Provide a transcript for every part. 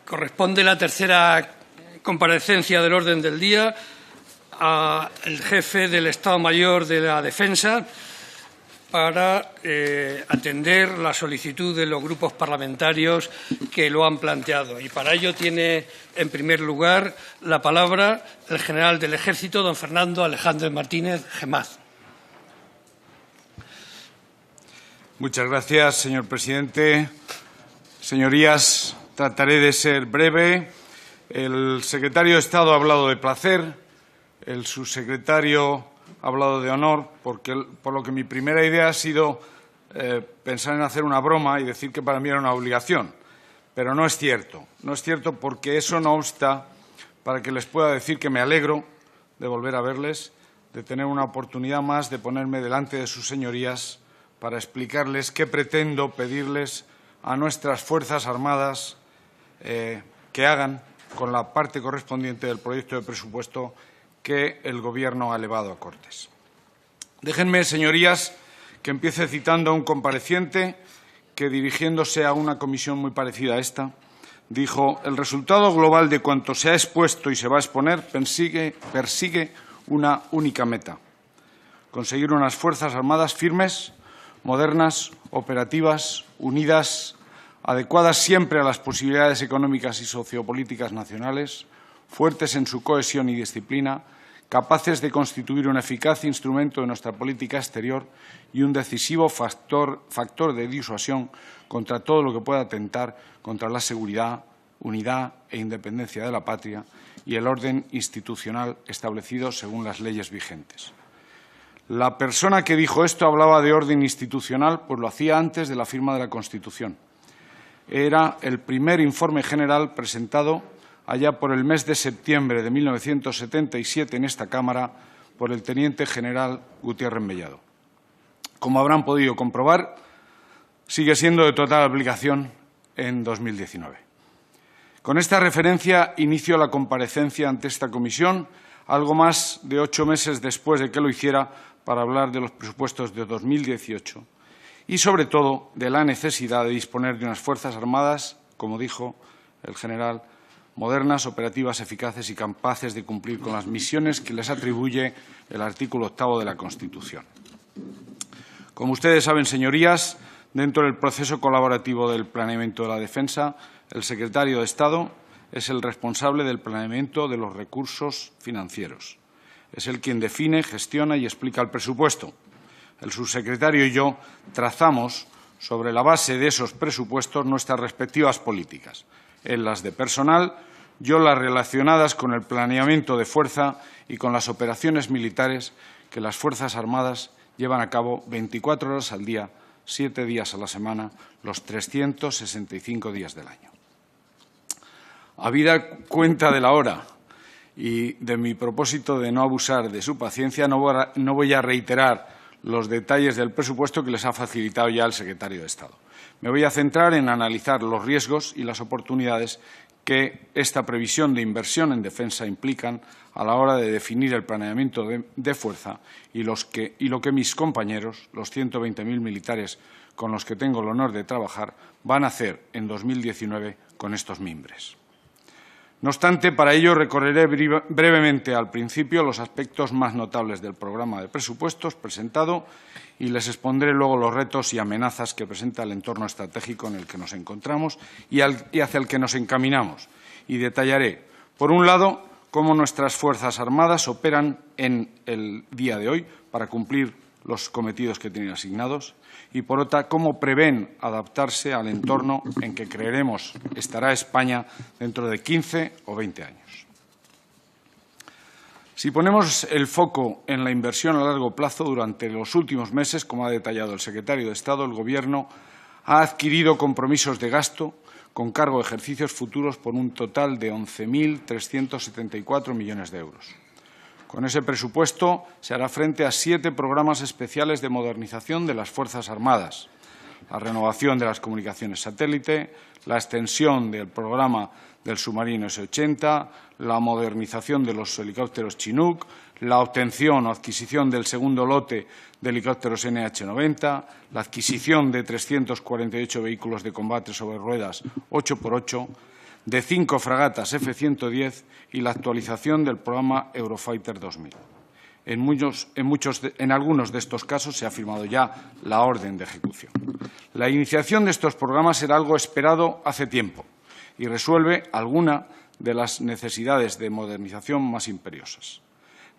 Corresponde la tercera comparecencia del orden del día al jefe del Estado Mayor de la Defensa para atender la solicitud de los grupos parlamentarios que lo han planteado. Y para ello tiene, en primer lugar, la palabra el general del Ejército, don Fernando Alejandro Martínez Gemaz. Muchas gracias, señor presidente. Señorías, trataré de ser breve. El secretario de Estado ha hablado de placer, el subsecretario ha hablado de honor, por lo que mi primera idea ha sido pensar en hacer una broma y decir que para mí era una obligación. Pero no es cierto. No es cierto porque eso no obsta para que les pueda decir que me alegro de volver a verles, de tener una oportunidad más de ponerme delante de sus señorías para explicarles qué pretendo pedirles a nuestras Fuerzas Armadas que hagan con la parte correspondiente del proyecto de presupuesto que el Gobierno ha elevado a Cortes. Déjenme, señorías, que empiece citando a un compareciente que, dirigiéndose a una comisión muy parecida a esta, dijo: el resultado global de cuanto se ha expuesto y se va a exponer persigue una única meta: conseguir unas Fuerzas Armadas firmes, modernas, operativas, unidas, adecuadas siempre a las posibilidades económicas y sociopolíticas nacionales, fuertes en su cohesión y disciplina, capaces de constituir un eficaz instrumento de nuestra política exterior y un decisivo factor de disuasión contra todo lo que pueda atentar contra la seguridad, unidad e independencia de la patria y el orden institucional establecido según las leyes vigentes. La persona que dijo esto hablaba de orden institucional, pues lo hacía antes de la firma de la Constitución. Era el primer informe general presentado allá por el mes de septiembre de 1977 en esta Cámara por el teniente general Gutiérrez Mellado. Como habrán podido comprobar, sigue siendo de total aplicación en 2019. Con esta referencia inicio la comparecencia ante esta comisión, algo más de 8 meses después de que lo hiciera, para hablar de los presupuestos de 2018 y, sobre todo, de la necesidad de disponer de unas Fuerzas Armadas, como dijo el general, modernas, operativas, eficaces y capaces de cumplir con las misiones que les atribuye el artículo 8º de la Constitución. Como ustedes saben, señorías, dentro del proceso colaborativo del planeamiento de la defensa, el secretario de Estado es el responsable del planeamiento de los recursos financieros. Es él quien define, gestiona y explica el presupuesto. El subsecretario y yo trazamos, sobre la base de esos presupuestos, nuestras respectivas políticas. Él las de personal, yo las relacionadas con el planeamiento de fuerza y con las operaciones militares que las Fuerzas Armadas llevan a cabo 24 horas al día, 7 días a la semana, los 365 días del año. Habida cuenta de la hora y de mi propósito de no abusar de su paciencia, no voy a reiterar los detalles del presupuesto que les ha facilitado ya el secretario de Estado. Me voy a centrar en analizar los riesgos y las oportunidades que esta previsión de inversión en defensa implican a la hora de definir el planeamiento de fuerza y lo que mis compañeros, los 120.000 militares con los que tengo el honor de trabajar, van a hacer en 2019 con estos mimbres. No obstante, para ello recorreré brevemente al principio los aspectos más notables del programa de presupuestos presentado y les expondré luego los retos y amenazas que presenta el entorno estratégico en el que nos encontramos y hacia el que nos encaminamos. Y detallaré, por un lado, cómo nuestras Fuerzas Armadas operan en el día de hoy para cumplir los cometidos que tienen asignados y, por otra, cómo prevén adaptarse al entorno en que creeremos estará España dentro de 15 o 20 años. Si ponemos el foco en la inversión a largo plazo, durante los últimos meses, como ha detallado el secretario de Estado, el Gobierno ha adquirido compromisos de gasto con cargo a ejercicios futuros por un total de 11.374 millones de euros. Con ese presupuesto se hará frente a 7 programas especiales de modernización de las Fuerzas Armadas: la renovación de las comunicaciones satélite, la extensión del programa del submarino S-80, la modernización de los helicópteros Chinook, la obtención o adquisición del segundo lote de helicópteros NH-90, la adquisición de 348 vehículos de combate sobre ruedas 8x8, de 5 fragatas F-110 y la actualización del programa Eurofighter 2000. En algunos de estos casos se ha firmado ya la orden de ejecución. La iniciación de estos programas era algo esperado hace tiempo y resuelve alguna de las necesidades de modernización más imperiosas.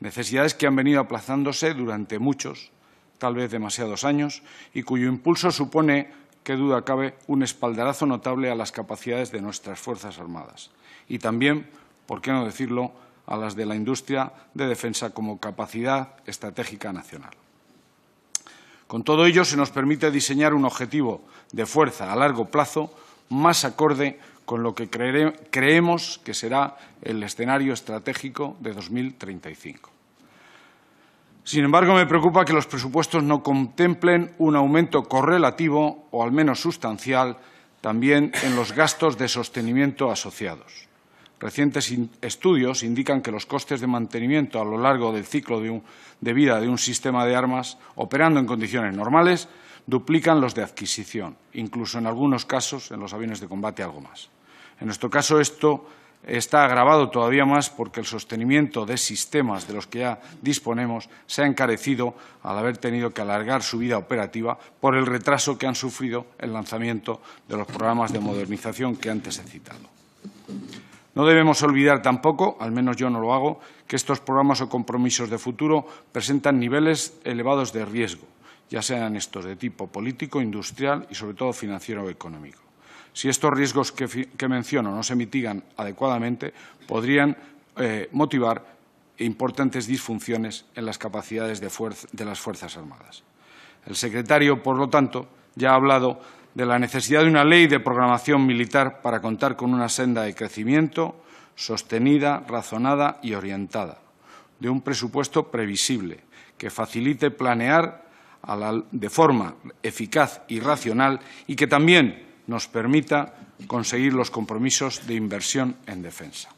Necesidades que han venido aplazándose durante muchos, tal vez demasiados años, y cuyo impulso supone, qué duda cabe, un espaldarazo notable a las capacidades de nuestras Fuerzas Armadas y también, por qué no decirlo, a las de la industria de defensa como capacidad estratégica nacional. Con todo ello, se nos permite diseñar un objetivo de fuerza a largo plazo más acorde con lo que creemos que será el escenario estratégico de 2035. Sin embargo, me preocupa que los presupuestos no contemplen un aumento correlativo, o al menos sustancial, también en los gastos de sostenimiento asociados. Recientes estudios indican que los costes de mantenimiento a lo largo del ciclo de vida de un sistema de armas, operando en condiciones normales, duplican los de adquisición, incluso en algunos casos, en los aviones de combate, algo más. En nuestro caso, esto está agravado todavía más porque el sostenimiento de sistemas de los que ya disponemos se ha encarecido al haber tenido que alargar su vida operativa por el retraso que han sufrido el lanzamiento de los programas de modernización que antes he citado. No debemos olvidar tampoco, al menos yo no lo hago, que estos programas o compromisos de futuro presentan niveles elevados de riesgo, ya sean estos de tipo político, industrial y, sobre todo, financiero o económico. Si estos riesgos que menciono no se mitigan adecuadamente, podrían motivar importantes disfunciones en las capacidades de las Fuerzas Armadas. El secretario, por lo tanto, ya ha hablado de la necesidad de una ley de programación militar para contar con una senda de crecimiento sostenida, razonada y orientada, de un presupuesto previsible que facilite planear de forma eficaz y racional y que también nos permita conseguir los compromisos de inversión en defensa.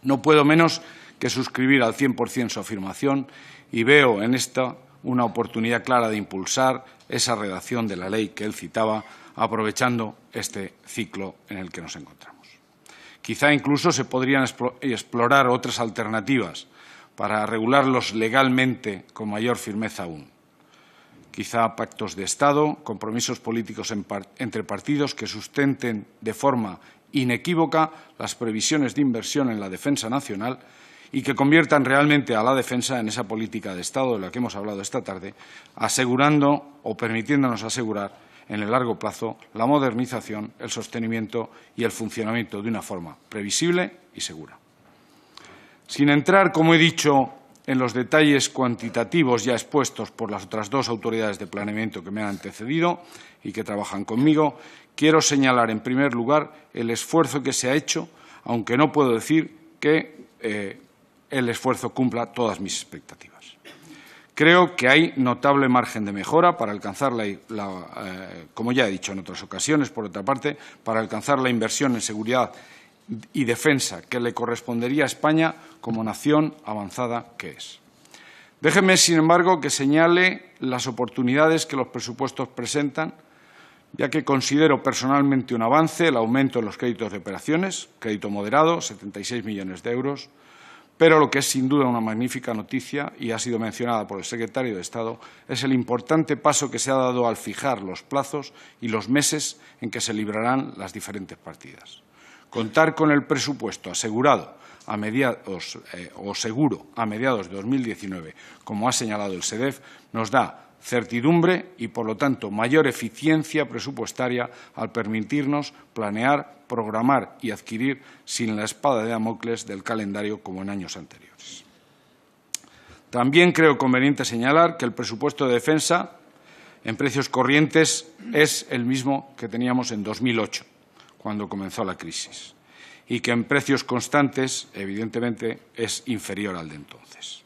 No puedo menos que suscribir al 100% su afirmación y veo en esta una oportunidad clara de impulsar esa redacción de la ley que él citaba, aprovechando este ciclo en el que nos encontramos. Quizá incluso se podrían explorar otras alternativas para regularlos legalmente con mayor firmeza aún. Quizá pactos de Estado, compromisos políticos entre partidos que sustenten de forma inequívoca las previsiones de inversión en la defensa nacional y que conviertan realmente a la defensa en esa política de Estado de la que hemos hablado esta tarde, asegurando o permitiéndonos asegurar en el largo plazo la modernización, el sostenimiento y el funcionamiento de una forma previsible y segura. Sin entrar, como he dicho, en los detalles cuantitativos ya expuestos por las otras dos autoridades de planeamiento que me han antecedido y que trabajan conmigo, quiero señalar en primer lugar el esfuerzo que se ha hecho, aunque no puedo decir que el esfuerzo cumpla todas mis expectativas. Creo que hay notable margen de mejora para alcanzar como ya he dicho en otras ocasiones, por otra parte, para alcanzar la inversión en seguridad y defensa que le correspondería a España como nación avanzada que es. Déjeme, sin embargo, que señale las oportunidades que los presupuestos presentan, ya que considero personalmente un avance el aumento de los créditos de operaciones, crédito moderado, 76 millones de euros, pero lo que es sin duda una magnífica noticia, y ha sido mencionada por el secretario de Estado, es el importante paso que se ha dado al fijar los plazos y los meses en que se librarán las diferentes partidas. Contar con el presupuesto asegurado a mediados seguro a mediados de 2019, como ha señalado el SEDEF, nos da certidumbre y, por lo tanto, mayor eficiencia presupuestaria al permitirnos planear, programar y adquirir sin la espada de Damocles del calendario como en años anteriores. También creo conveniente señalar que el presupuesto de defensa en precios corrientes es el mismo que teníamos en 2008, cuando comenzó la crisis, y que en precios constantes, evidentemente, es inferior al de entonces.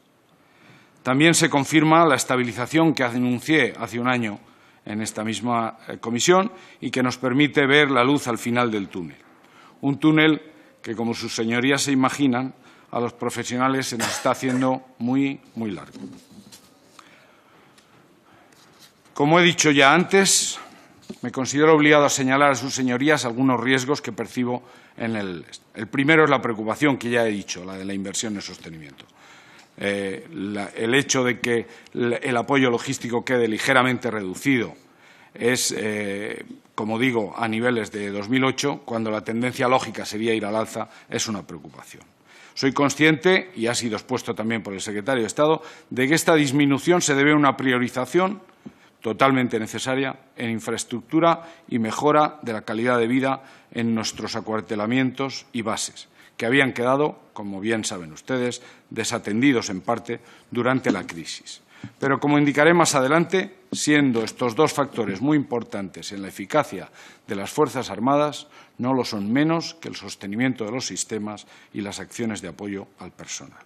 También se confirma la estabilización que anuncié hace un año en esta misma comisión y que nos permite ver la luz al final del túnel. Un túnel que, como sus señorías se imaginan, a los profesionales se nos está haciendo muy, muy largo. Como he dicho ya antes, me considero obligado a señalar a sus señorías algunos riesgos que percibo en el primero es la preocupación que ya he dicho, la de la inversión en sostenimiento. El hecho de que el apoyo logístico quede ligeramente reducido es, como digo, a niveles de 2008, cuando la tendencia lógica sería ir al alza, es una preocupación. Soy consciente, y ha sido expuesto también por el secretario de Estado, de que esta disminución se debe a una priorización totalmente necesaria en infraestructura y mejora de la calidad de vida en nuestros acuartelamientos y bases, que habían quedado, como bien saben ustedes, desatendidos en parte durante la crisis. Pero, como indicaré más adelante, siendo estos dos factores muy importantes en la eficacia de las Fuerzas Armadas, no lo son menos que el sostenimiento de los sistemas y las acciones de apoyo al personal.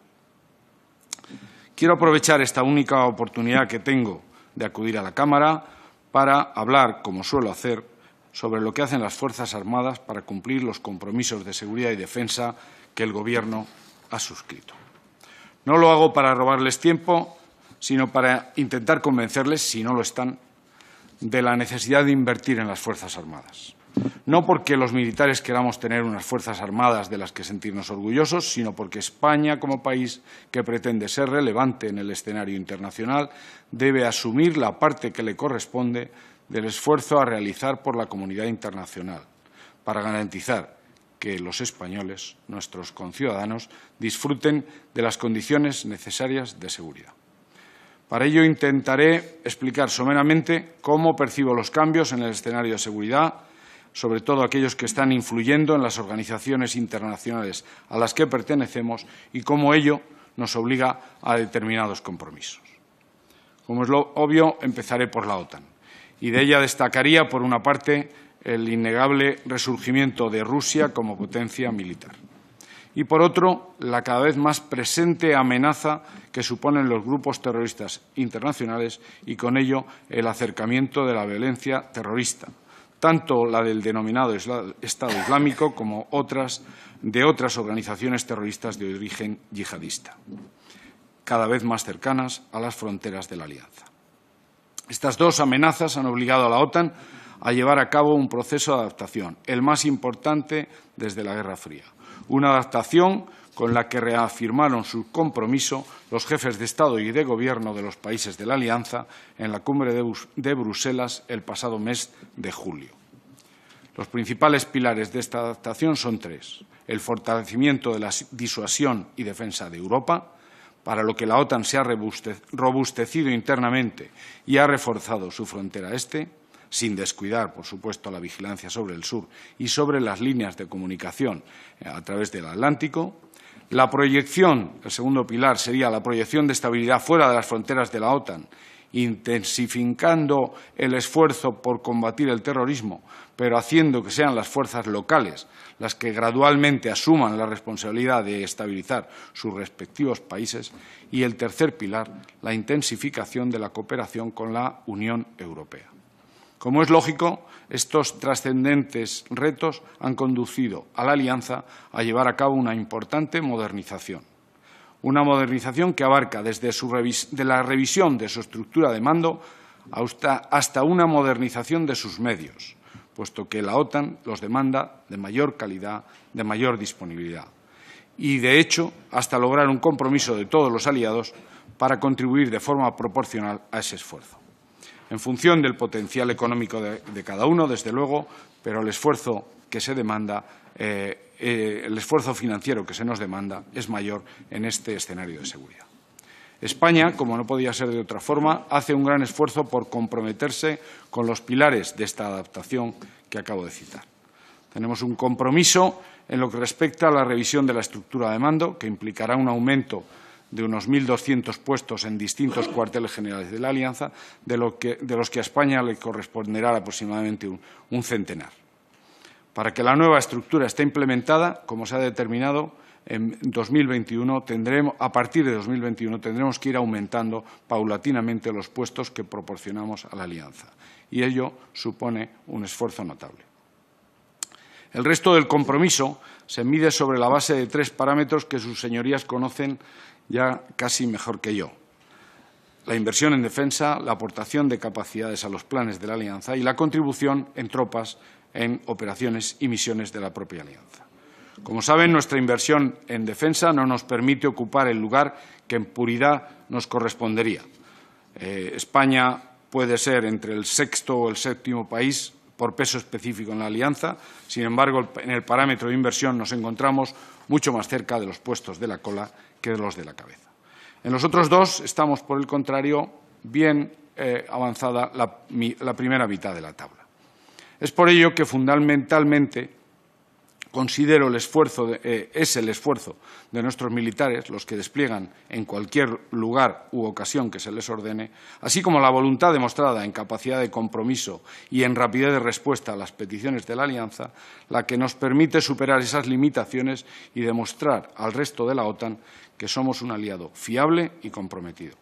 Quiero aprovechar esta única oportunidad que tengo de acudir a la Cámara para hablar, como suelo hacer, sobre lo que hacen las Fuerzas Armadas para cumplir los compromisos de seguridad y defensa que el Gobierno ha suscrito. No lo hago para robarles tiempo, sino para intentar convencerles, si no lo están, de la necesidad de invertir en las Fuerzas Armadas. No porque los militares queramos tener unas Fuerzas Armadas de las que sentirnos orgullosos, sino porque España, como país que pretende ser relevante en el escenario internacional, debe asumir la parte que le corresponde del esfuerzo a realizar por la comunidad internacional, para garantizar que los españoles, nuestros conciudadanos, disfruten de las condiciones necesarias de seguridad. Para ello intentaré explicar someramente cómo percibo los cambios en el escenario de seguridad, sobre todo aquellos que están influyendo en las organizaciones internacionales a las que pertenecemos y cómo ello nos obliga a determinados compromisos. Como es lo obvio, empezaré por la OTAN, y de ella destacaría, por una parte, el innegable resurgimiento de Rusia como potencia militar. Y, por otro, la cada vez más presente amenaza que suponen los grupos terroristas internacionales y, con ello, el acercamiento de la violencia terrorista, tanto la del denominado Estado Islámico como de otras organizaciones terroristas de origen yihadista, cada vez más cercanas a las fronteras de la Alianza. Estas dos amenazas han obligado a la OTAN a llevar a cabo un proceso de adaptación, el más importante desde la Guerra Fría. Una adaptación con la que reafirmaron su compromiso los jefes de Estado y de Gobierno de los países de la Alianza en la cumbre de Bruselas el pasado mes de julio. Los principales pilares de esta adaptación son tres: el fortalecimiento de la disuasión y defensa de Europa, para lo que la OTAN se ha robustecido internamente y ha reforzado su frontera este, sin descuidar, por supuesto, la vigilancia sobre el sur y sobre las líneas de comunicación a través del Atlántico. La proyección, el segundo pilar, sería la proyección de estabilidad fuera de las fronteras de la OTAN, intensificando el esfuerzo por combatir el terrorismo, pero haciendo que sean las fuerzas locales las que gradualmente asuman la responsabilidad de estabilizar sus respectivos países. Y el tercer pilar, la intensificación de la cooperación con la Unión Europea. Como es lógico, estos trascendentes retos han conducido a la Alianza a llevar a cabo una importante modernización. Una modernización que abarca desde la revisión de su estructura de mando hasta una modernización de sus medios, puesto que la OTAN los demanda de mayor calidad, de mayor disponibilidad. Y, de hecho, hasta lograr un compromiso de todos los aliados para contribuir de forma proporcional a ese esfuerzo. En función del potencial económico de cada uno, desde luego, pero el esfuerzo que se demanda, el esfuerzo financiero que se nos demanda es mayor en este escenario de seguridad. España, como no podía ser de otra forma, hace un gran esfuerzo por comprometerse con los pilares de esta adaptación que acabo de citar. Tenemos un compromiso en lo que respecta a la revisión de la estructura de mando, que implicará un aumento de unos 1.200 puestos en distintos cuarteles generales de la Alianza, de los que a España le corresponderá aproximadamente un centenar. Para que la nueva estructura esté implementada, como se ha determinado, a partir de 2021 tendremos que ir aumentando paulatinamente los puestos que proporcionamos a la Alianza, y ello supone un esfuerzo notable. El resto del compromiso se mide sobre la base de tres parámetros que sus señorías conocen ya casi mejor que yo. la inversión en defensa, la aportación de capacidades a los planes de la Alianza y la contribución en tropas en operaciones y misiones de la propia Alianza. Como saben, nuestra inversión en defensa no nos permite ocupar el lugar que en puridad nos correspondería. España puede ser entre el sexto o el séptimo país por peso específico en la Alianza. Sin embargo, en el parámetro de inversión nos encontramos mucho más cerca de los puestos de la cola que de los de la cabeza. En los otros dos estamos, por el contrario, bien avanzada la primera mitad de la tabla. Es por ello que fundamentalmente considero es el esfuerzo de nuestros militares, los que despliegan en cualquier lugar u ocasión que se les ordene, así como la voluntad demostrada en capacidad de compromiso y en rapidez de respuesta a las peticiones de la Alianza, la que nos permite superar esas limitaciones y demostrar al resto de la OTAN que somos un aliado fiable y comprometido.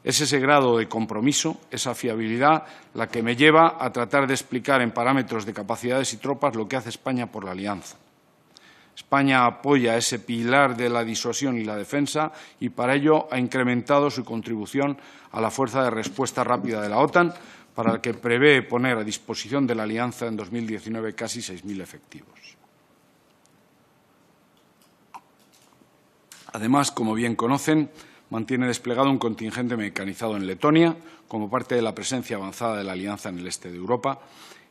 Es ese grado de compromiso, esa fiabilidad, la que me lleva a tratar de explicar en parámetros de capacidades y tropas lo que hace España por la Alianza. España apoya ese pilar de la disuasión y la defensa y para ello ha incrementado su contribución a la fuerza de respuesta rápida de la OTAN, para la que prevé poner a disposición de la Alianza en 2019 casi 6.000 efectivos. Además, como bien conocen, mantiene desplegado un contingente mecanizado en Letonia como parte de la presencia avanzada de la Alianza en el este de Europa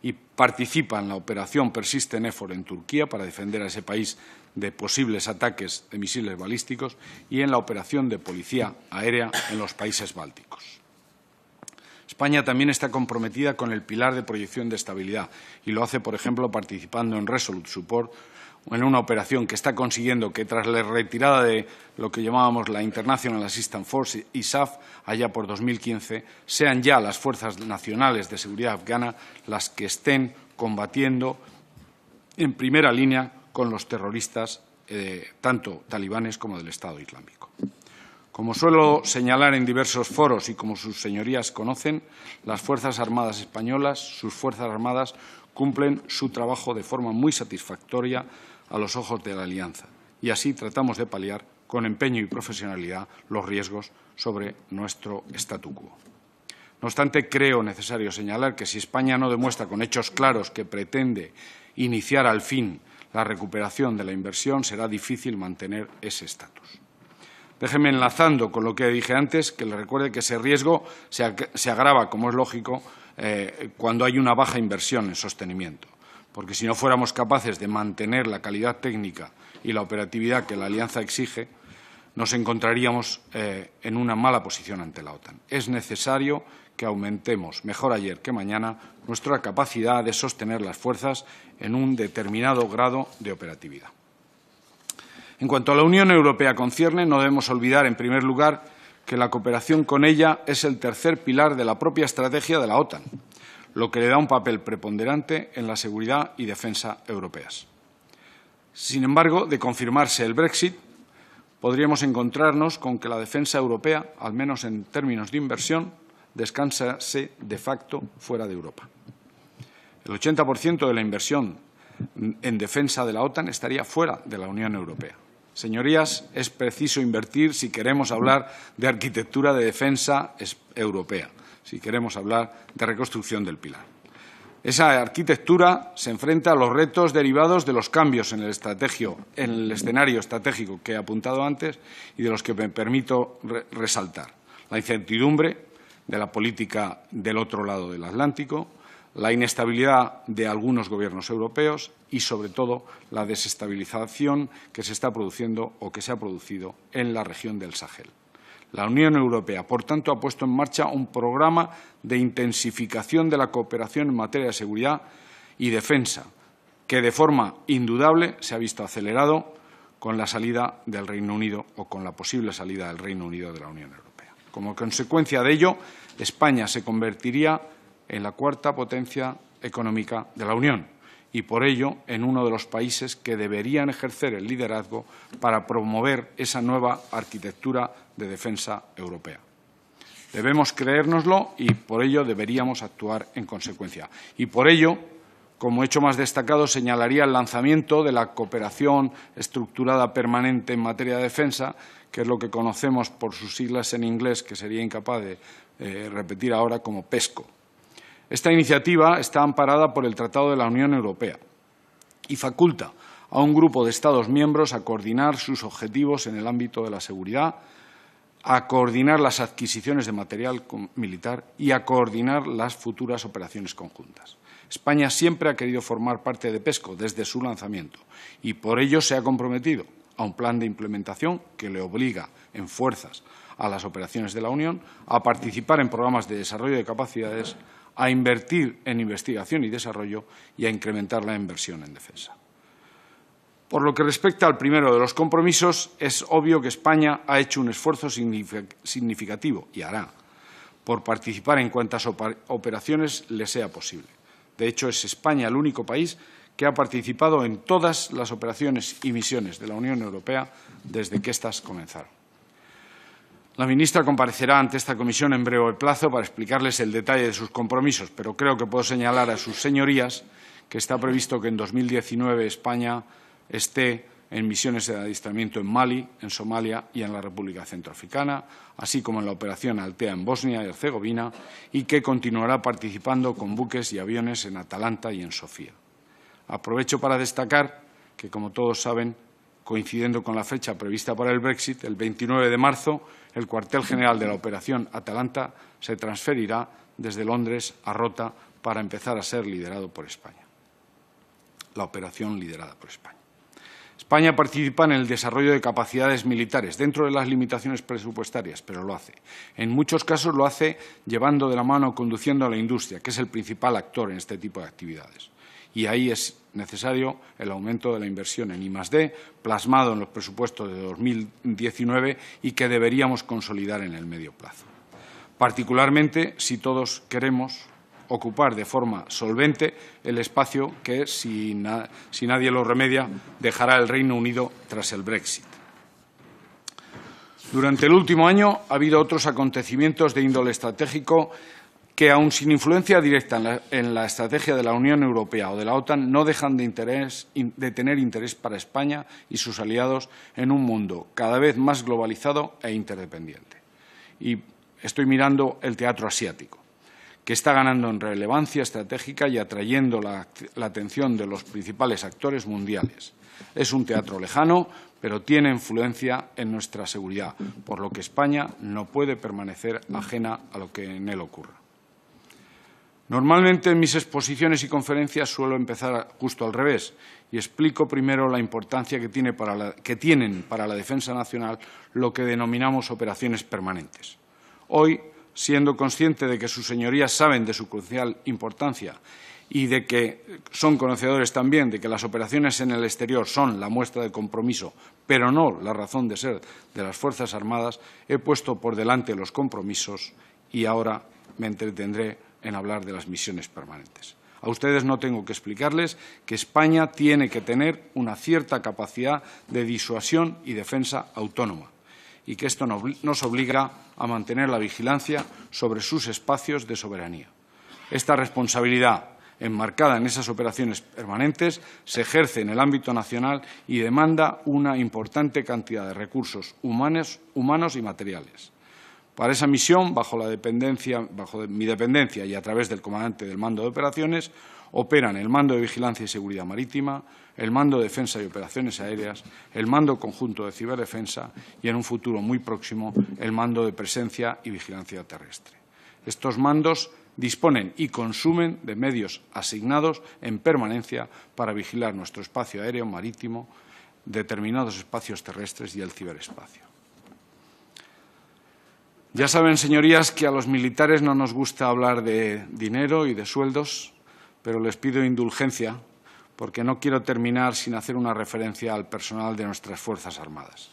y participa en la operación Persistent Effort en Turquía para defender a ese país de posibles ataques de misiles balísticos y en la operación de policía aérea en los países bálticos. España también está comprometida con el pilar de proyección de estabilidad y lo hace, por ejemplo, participando en Resolute Support, en una operación que está consiguiendo que, tras la retirada de lo que llamábamos la International Assistance Force, ISAF, allá por 2015, sean ya las fuerzas nacionales de seguridad afgana las que estén combatiendo en primera línea con los terroristas, tanto talibanes como del Estado Islámico. Como suelo señalar en diversos foros y como sus señorías conocen, las Fuerzas Armadas españolas, sus Fuerzas Armadas, cumplen su trabajo de forma muy satisfactoria a los ojos de la Alianza y así tratamos de paliar con empeño y profesionalidad los riesgos sobre nuestro statu quo. No obstante, creo necesario señalar que si España no demuestra con hechos claros que pretende iniciar al fin la recuperación de la inversión, será difícil mantener ese estatus. Déjeme, enlazando con lo que dije antes, que le recuerde que ese riesgo se agrava, como es lógico, cuando hay una baja inversión en sostenimiento, porque si no fuéramos capaces de mantener la calidad técnica y la operatividad que la Alianza exige, nos encontraríamos en una mala posición ante la OTAN. Es necesario que aumentemos, mejor ayer que mañana, nuestra capacidad de sostener las fuerzas en un determinado grado de operatividad. En cuanto a la Unión Europea concierne, no debemos olvidar, en primer lugar, que la cooperación con ella es el tercer pilar de la propia estrategia de la OTAN, lo que le da un papel preponderante en la seguridad y defensa europeas. Sin embargo, de confirmarse el Brexit, podríamos encontrarnos con que la defensa europea, al menos en términos de inversión, descansase de facto fuera de Europa. El 80% de la inversión en defensa de la OTAN estaría fuera de la Unión Europea. Señorías, es preciso invertir si queremos hablar de arquitectura de defensa europea, si queremos hablar de reconstrucción del pilar. Esa arquitectura se enfrenta a los retos derivados de los cambios en el escenario estratégico que he apuntado antes y de los que me permito resaltar. La incertidumbre de la política del otro lado del Atlántico, la inestabilidad de algunos gobiernos europeos y, sobre todo, la desestabilización que se está produciendo o que se ha producido en la región del Sahel. La Unión Europea, por tanto, ha puesto en marcha un programa de intensificación de la cooperación en materia de seguridad y defensa, que de forma indudable se ha visto acelerado con la salida del Reino Unido o con la posible salida del Reino Unido de la Unión Europea. Como consecuencia de ello, España se convertiría en la cuarta potencia económica de la Unión y, por ello, en uno de los países que deberían ejercer el liderazgo para promover esa nueva arquitectura de defensa europea. Debemos creérnoslo y, por ello, deberíamos actuar en consecuencia. Y, por ello, como hecho más destacado, señalaría el lanzamiento de la cooperación estructurada permanente en materia de defensa, que es lo que conocemos por sus siglas en inglés, que sería incapaz de repetir ahora, como PESCO. Esta iniciativa está amparada por el Tratado de la Unión Europea y faculta a un grupo de Estados miembros a coordinar sus objetivos en el ámbito de la seguridad, a coordinar las adquisiciones de material militar y a coordinar las futuras operaciones conjuntas. España siempre ha querido formar parte de PESCO desde su lanzamiento y por ello se ha comprometido a un plan de implementación que le obliga en fuerzas a las operaciones de la Unión, a participar en programas de desarrollo de capacidades, a invertir en investigación y desarrollo y a incrementar la inversión en defensa. Por lo que respecta al primero de los compromisos, es obvio que España ha hecho un esfuerzo significativo, y hará, por participar en cuantas operaciones le sea posible. De hecho, es España el único país que ha participado en todas las operaciones y misiones de la Unión Europea desde que éstas comenzaron. La ministra comparecerá ante esta comisión en breve plazo para explicarles el detalle de sus compromisos, pero creo que puedo señalar a sus señorías que está previsto que en 2019 España esté en misiones de adiestramiento en Mali, en Somalia y en la República Centroafricana, así como en la operación Altea en Bosnia y Herzegovina, y que continuará participando con buques y aviones en Atalanta y en Sofía. Aprovecho para destacar que, como todos saben, coincidiendo con la fecha prevista para el Brexit, el 29 de marzo, el cuartel general de la operación Atalanta se transferirá desde Londres a Rota para empezar a ser liderado por España. La operación liderada por España. España participa en el desarrollo de capacidades militares dentro de las limitaciones presupuestarias, pero lo hace. En muchos casos lo hace llevando de la mano, conduciendo a la industria, que es el principal actor en este tipo de actividades. Y ahí es necesario el aumento de la inversión en I+D, plasmado en los presupuestos de 2019 y que deberíamos consolidar en el medio plazo. Particularmente si todos queremos ocupar de forma solvente el espacio que, si nadie lo remedia, dejará el Reino Unido tras el Brexit. Durante el último año ha habido otros acontecimientos de índole estratégico que, aun sin influencia directa en la estrategia de la Unión Europea o de la OTAN, no dejan de tener interés para España y sus aliados en un mundo cada vez más globalizado e interdependiente. Y estoy mirando el teatro asiático, que está ganando en relevancia estratégica y atrayendo la atención de los principales actores mundiales. Es un teatro lejano, pero tiene influencia en nuestra seguridad, por lo que España no puede permanecer ajena a lo que en él ocurra. Normalmente en mis exposiciones y conferencias suelo empezar justo al revés y explico primero la importancia que tienen para la defensa nacional lo que denominamos operaciones permanentes. Hoy, siendo consciente de que sus señorías saben de su crucial importancia y de que son conocedores también de que las operaciones en el exterior son la muestra de compromiso, pero no la razón de ser de las Fuerzas Armadas, he puesto por delante los compromisos y ahora me entretendré en hablar de las misiones permanentes. A ustedes no tengo que explicarles que España tiene que tener una cierta capacidad de disuasión y defensa autónoma y que esto nos obliga a mantener la vigilancia sobre sus espacios de soberanía. Esta responsabilidad, enmarcada en esas operaciones permanentes, se ejerce en el ámbito nacional y demanda una importante cantidad de recursos humanos y materiales. Para esa misión, bajo mi dependencia y a través del comandante del Mando de Operaciones, operan el Mando de Vigilancia y Seguridad Marítima, el Mando de Defensa y Operaciones Aéreas, el Mando Conjunto de Ciberdefensa y, en un futuro muy próximo, el Mando de Presencia y Vigilancia Terrestre. Estos mandos disponen y consumen de medios asignados en permanencia para vigilar nuestro espacio aéreo, marítimo, determinados espacios terrestres y el ciberespacio. Ya saben, señorías, que a los militares no nos gusta hablar de dinero y de sueldos, pero les pido indulgencia porque no quiero terminar sin hacer una referencia al personal de nuestras Fuerzas Armadas.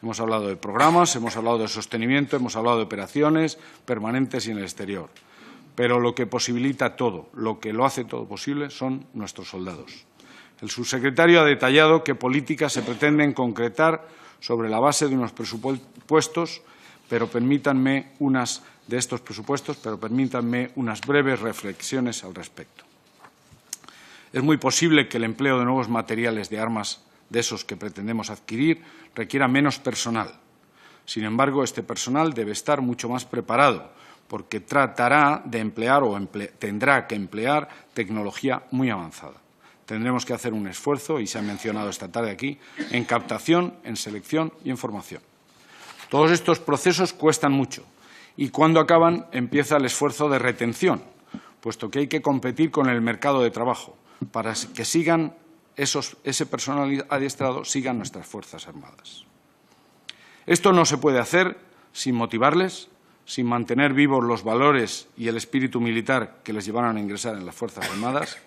Hemos hablado de programas, hemos hablado de sostenimiento, hemos hablado de operaciones permanentes y en el exterior. Pero lo que posibilita todo, lo que lo hace todo posible, son nuestros soldados. El subsecretario ha detallado qué políticas se pretenden concretar sobre la base de unos presupuestos, pero permítanme unas breves reflexiones al respecto. Es muy posible que el empleo de nuevos materiales de armas, de esos que pretendemos adquirir, requiera menos personal, Sin embargo, este personal debe estar mucho más preparado, porque tratará de emplear o tendrá que emplear tecnología muy avanzada. Tendremos que hacer un esfuerzo, y se ha mencionado esta tarde aquí, en captación, en selección y en formación. Todos estos procesos cuestan mucho y cuando acaban empieza el esfuerzo de retención, puesto que hay que competir con el mercado de trabajo para que ese personal adiestrado sigan nuestras Fuerzas Armadas. Esto no se puede hacer sin motivarles, sin mantener vivos los valores y el espíritu militar que les llevaron a ingresar en las Fuerzas Armadas,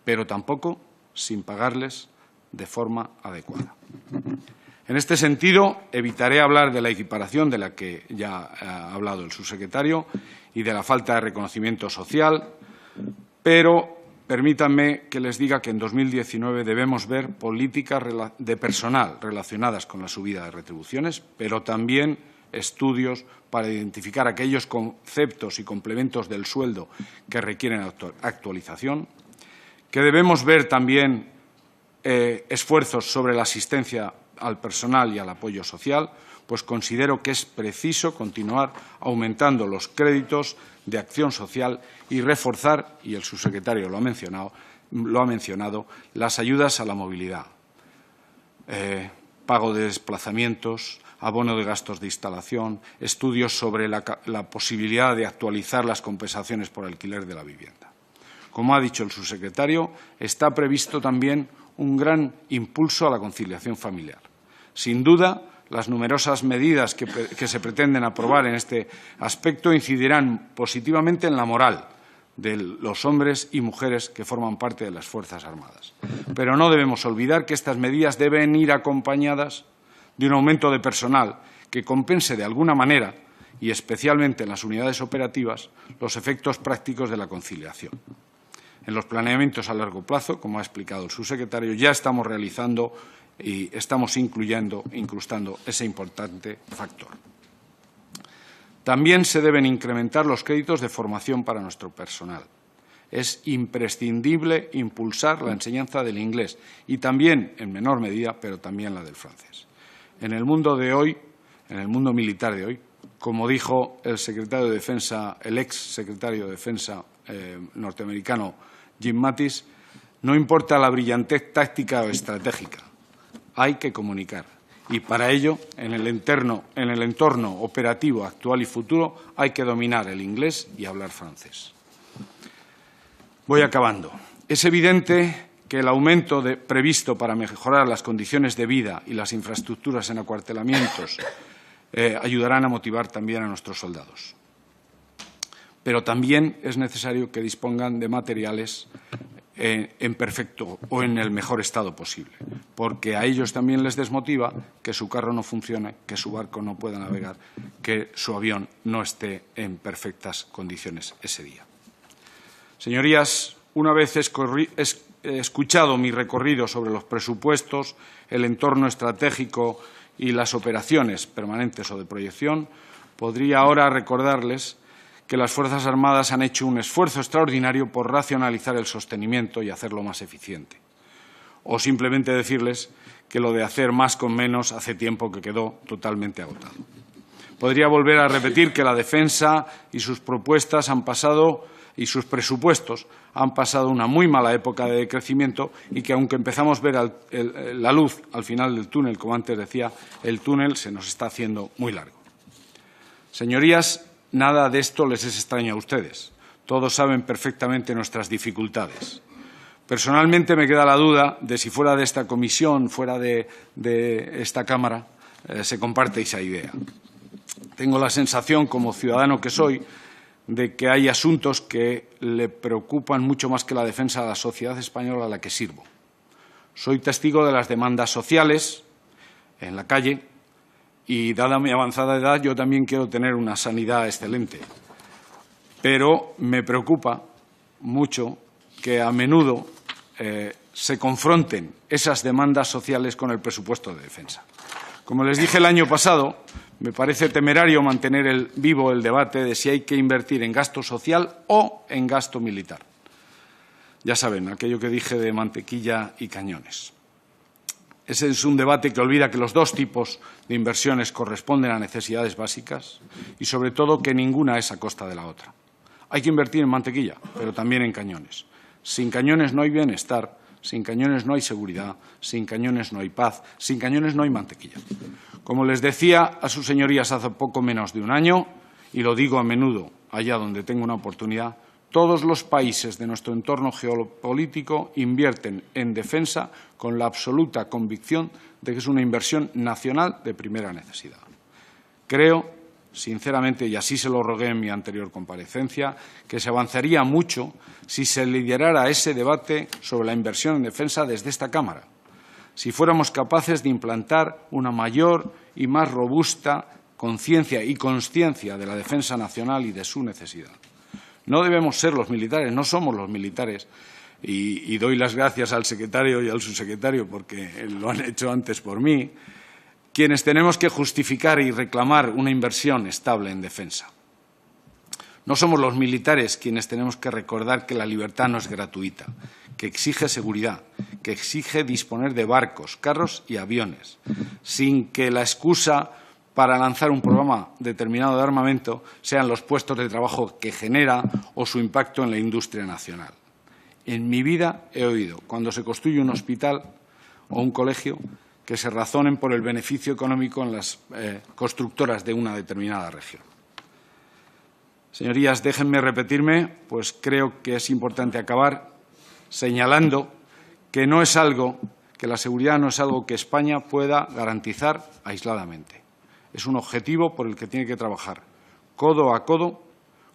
pero tampoco sin pagarles de forma adecuada. En este sentido, evitaré hablar de la equiparación de la que ya ha hablado el subsecretario y de la falta de reconocimiento social, pero permítanme que les diga que en 2019 debemos ver políticas de personal relacionadas con la subida de retribuciones, pero también estudios para identificar aquellos conceptos y complementos del sueldo que requieren actualización, que debemos ver también esfuerzos sobre la asistencia al personal y al apoyo social, pues considero que es preciso continuar aumentando los créditos de acción social y reforzar, y el subsecretario lo ha mencionado, las ayudas a la movilidad, pago de desplazamientos, abono de gastos de instalación, estudios sobre la posibilidad de actualizar las compensaciones por alquiler de la vivienda. Como ha dicho el subsecretario, está previsto también un gran impulso a la conciliación familiar. Sin duda, las numerosas medidas que se pretenden aprobar en este aspecto incidirán positivamente en la moral de los hombres y mujeres que forman parte de las Fuerzas Armadas. Pero no debemos olvidar que estas medidas deben ir acompañadas de un aumento de personal que compense de alguna manera, y especialmente en las unidades operativas, los efectos prácticos de la conciliación. En los planeamientos a largo plazo, como ha explicado el subsecretario, ya estamos realizando y estamos incrustando ese importante factor. También se deben incrementar los créditos de formación para nuestro personal. Es imprescindible impulsar la enseñanza del inglés y también, en menor medida, pero también la del francés. En el mundo de hoy, en el mundo militar de hoy, como dijo el secretario de Defensa, el ex secretario de Defensa norteamericano Jim Mattis, no importa la brillantez táctica o estratégica, hay que comunicar. Y para ello, en el entorno operativo actual y futuro, hay que dominar el inglés y hablar francés. Voy acabando. Es evidente que el aumento previsto para mejorar las condiciones de vida y las infraestructuras en acuartelamientos ayudarán a motivar también a nuestros soldados. Pero también es necesario que dispongan de materiales en perfecto o en el mejor estado posible, porque a ellos también les desmotiva que su carro no funcione, que su barco no pueda navegar, que su avión no esté en perfectas condiciones ese día. Señorías, una vez he escuchado mi recorrido sobre los presupuestos, el entorno estratégico y las operaciones permanentes o de proyección, podría ahora recordarles que las Fuerzas Armadas han hecho un esfuerzo extraordinario por racionalizar el sostenimiento y hacerlo más eficiente. O simplemente decirles que lo de hacer más con menos hace tiempo que quedó totalmente agotado. Podría volver a repetir que la defensa y sus propuestas y sus presupuestos han pasado una muy mala época de decrecimiento y que, aunque empezamos a ver la luz al final del túnel, como antes decía, el túnel se nos está haciendo muy largo. Señorías, nada de esto les es extraño a ustedes. Todos saben perfectamente nuestras dificultades. Personalmente me queda la duda de si fuera de esta comisión, fuera de esta Cámara, se comparte esa idea. Tengo la sensación, como ciudadano que soy, de que hay asuntos que le preocupan mucho más que la defensa de la sociedad española a la que sirvo. Soy testigo de las demandas sociales en la calle y, dada mi avanzada edad, yo también quiero tener una sanidad excelente. Pero me preocupa mucho que a menudo se confronten esas demandas sociales con el presupuesto de defensa. Como les dije el año pasado, me parece temerario mantener vivo el debate de si hay que invertir en gasto social o en gasto militar. Ya saben, aquello que dije de mantequilla y cañones. Ese es un debate que olvida que los dos tipos de inversiones corresponden a necesidades básicas y, sobre todo, que ninguna es a costa de la otra. Hay que invertir en mantequilla, pero también en cañones. Sin cañones no hay bienestar, sin cañones no hay seguridad, sin cañones no hay paz, sin cañones no hay mantequilla. Como les decía a sus señorías hace poco menos de un año, y lo digo a menudo allá donde tengo una oportunidad, todos los países de nuestro entorno geopolítico invierten en defensa con la absoluta convicción de que es una inversión nacional de primera necesidad. Creo, sinceramente, y así se lo rogué en mi anterior comparecencia, que se avanzaría mucho si se liderara ese debate sobre la inversión en defensa desde esta Cámara, si fuéramos capaces de implantar una mayor y más robusta conciencia y consciencia de la defensa nacional y de su necesidad. No debemos ser los militares, no somos los militares, y doy las gracias al secretario y al subsecretario porque lo han hecho antes por mí, quienes tenemos que justificar y reclamar una inversión estable en defensa. No somos los militares quienes tenemos que recordar que la libertad no es gratuita, que exige seguridad, que exige disponer de barcos, carros y aviones, sin que la excusa para lanzar un programa determinado de armamento sean los puestos de trabajo que genera o su impacto en la industria nacional. En mi vida he oído, cuando se construye un hospital o un colegio, que se razonen por el beneficio económico en las constructoras de una determinada región. Señorías, déjenme repetirme, pues creo que es importante acabar señalando que la seguridad no es algo que España pueda garantizar aisladamente. Es un objetivo por el que tiene que trabajar codo a codo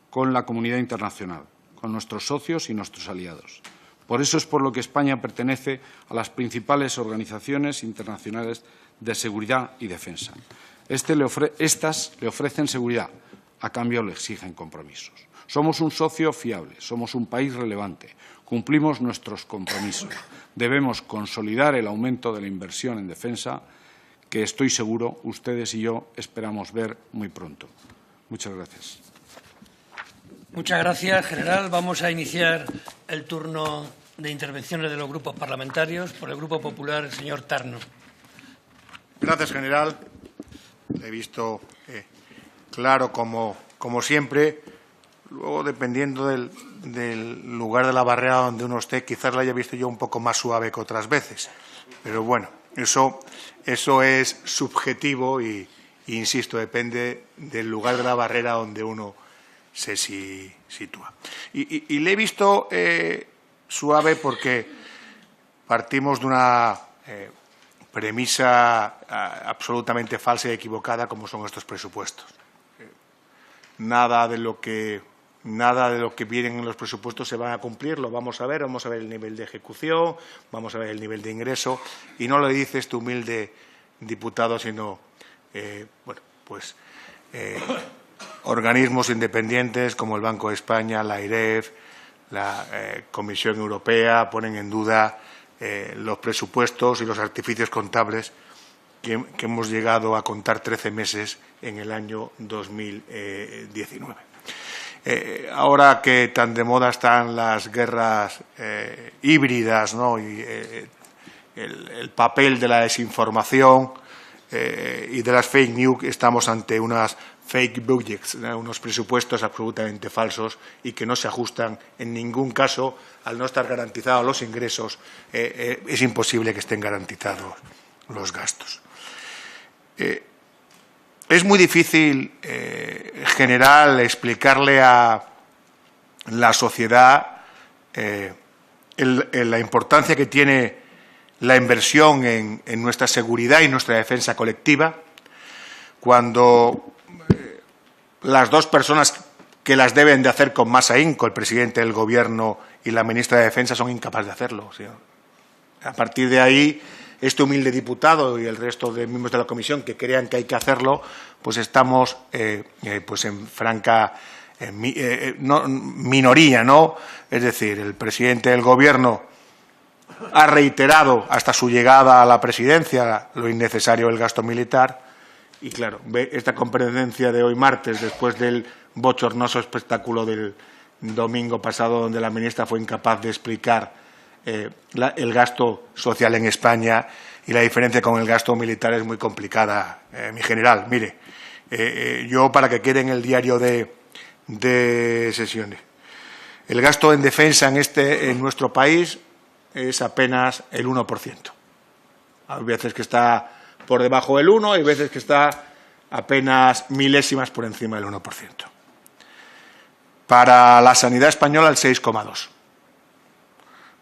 con la comunidad internacional, con nuestros socios y nuestros aliados. Por eso es por lo que España pertenece a las principales organizaciones internacionales de seguridad y defensa. Estas le ofrecen seguridad, a cambio le exigen compromisos. Somos un socio fiable, somos un país relevante, cumplimos nuestros compromisos. Debemos consolidar el aumento de la inversión en defensa, que estoy seguro ustedes y yo esperamos ver muy pronto. Muchas gracias. Muchas gracias, general. Vamos a iniciar el turno de intervenciones de los grupos parlamentarios. Por el Grupo Popular, el señor Tarno. Gracias, general. He visto claro, como siempre. Luego, dependiendo del lugar de la barrera donde uno esté, quizás la haya visto yo un poco más suave que otras veces. Pero bueno, eso es subjetivo y, insisto, depende del lugar de la barrera donde uno se sitúa. Y le he visto suave porque partimos de una premisa absolutamente falsa y equivocada como son estos presupuestos. Nada de lo que vienen en los presupuestos se van a cumplir, lo vamos a ver el nivel de ejecución, vamos a ver el nivel de ingreso, y no lo dice este humilde diputado, sino organismos independientes como el Banco de España, la AIREF, la Comisión Europea ponen en duda los presupuestos y los artificios contables que hemos llegado a contar 13 meses en el año 2019. Ahora que tan de moda están las guerras híbridas, ¿no? Y el papel de la desinformación y de las fake news, estamos ante unas fake budgets, ¿no? Unos presupuestos absolutamente falsos y que no se ajustan en ningún caso. Al no estar garantizados los ingresos, es imposible que estén garantizados los gastos. Es muy difícil, general, explicarle a la sociedad la importancia que tiene la inversión en nuestra seguridad y nuestra defensa colectiva, cuando las dos personas que las deben de hacer con más ahínco, el presidente del Gobierno y la ministra de Defensa, son incapaces de hacerlo. O sea, a partir de ahí, este humilde diputado y el resto de miembros de la comisión que crean que hay que hacerlo, pues estamos en franca minoría, ¿no? Es decir, el presidente del Gobierno ha reiterado hasta su llegada a la presidencia lo innecesario del gasto militar y, claro, ve esta comparecencia de hoy martes, después del bochornoso espectáculo del domingo pasado, donde la ministra fue incapaz de explicar el gasto social en España, y la diferencia con el gasto militar es muy complicada, mi general. Mire, yo para que quede en el diario de sesiones, el gasto en defensa en nuestro país es apenas el 1%. Hay veces que está por debajo del 1, hay veces que está apenas milésimas por encima del 1%. Para la sanidad española el 6,2%.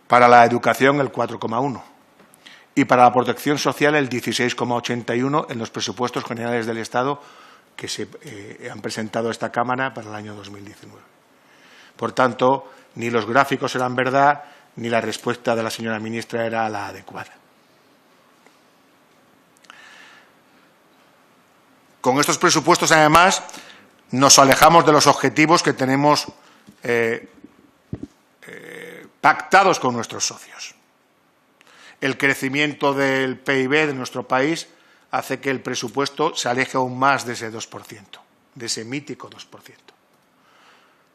Para la educación el 4,1%. Y para la protección social el 16,81% en los presupuestos generales del Estado que se han presentado a esta Cámara para el año 2019. Por tanto, ni los gráficos eran verdad, ni la respuesta de la señora ministra era la adecuada. Con estos presupuestos, además, nos alejamos de los objetivos que tenemos pactados con nuestros socios. El crecimiento del PIB de nuestro país hace que el presupuesto se aleje aún más de ese 2%, de ese mítico 2%.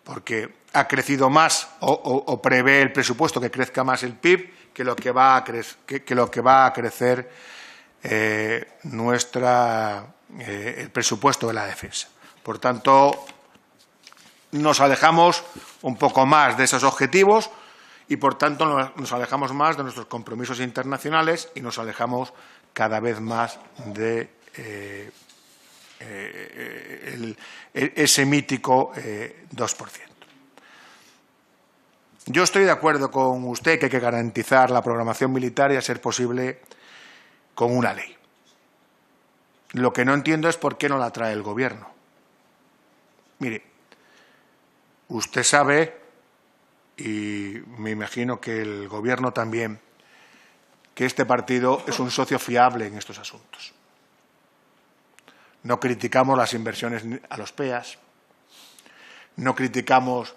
Porque ha crecido más o prevé el presupuesto que crezca más el PIB que lo que va a crecer el presupuesto de la defensa. Por tanto, nos alejamos un poco más de esos objetivos y, por tanto, nos alejamos más de nuestros compromisos internacionales y nos alejamos cada vez más de ese mítico 2%. Yo estoy de acuerdo con usted que hay que garantizar la programación militar y, a ser posible, con una ley. Lo que no entiendo es por qué no la trae el Gobierno. Mire, usted sabe, y me imagino que el Gobierno también, que este partido es un socio fiable en estos asuntos. No criticamos las inversiones a los PEAs, no criticamos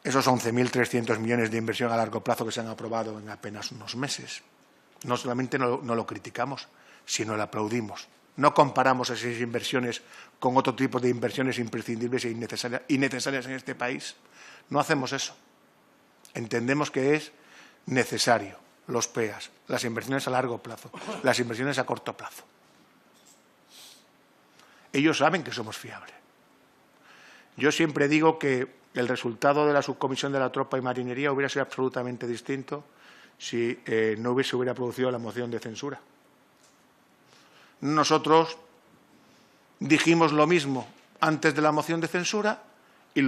esos 11.300 millones de inversión a largo plazo que se han aprobado en apenas unos meses. No solamente no lo criticamos, sino lo aplaudimos. No comparamos esas inversiones con otro tipo de inversiones imprescindibles e innecesarias en este país. No hacemos eso. Entendemos que es necesario los PEAs, las inversiones a largo plazo, las inversiones a corto plazo. Ellos saben que somos fiables. Yo siempre digo que el resultado de la subcomisión de la Tropa y Marinería hubiera sido absolutamente distinto si no hubiera producido la moción de censura. Nosotros dijimos lo mismo antes de la moción de censura y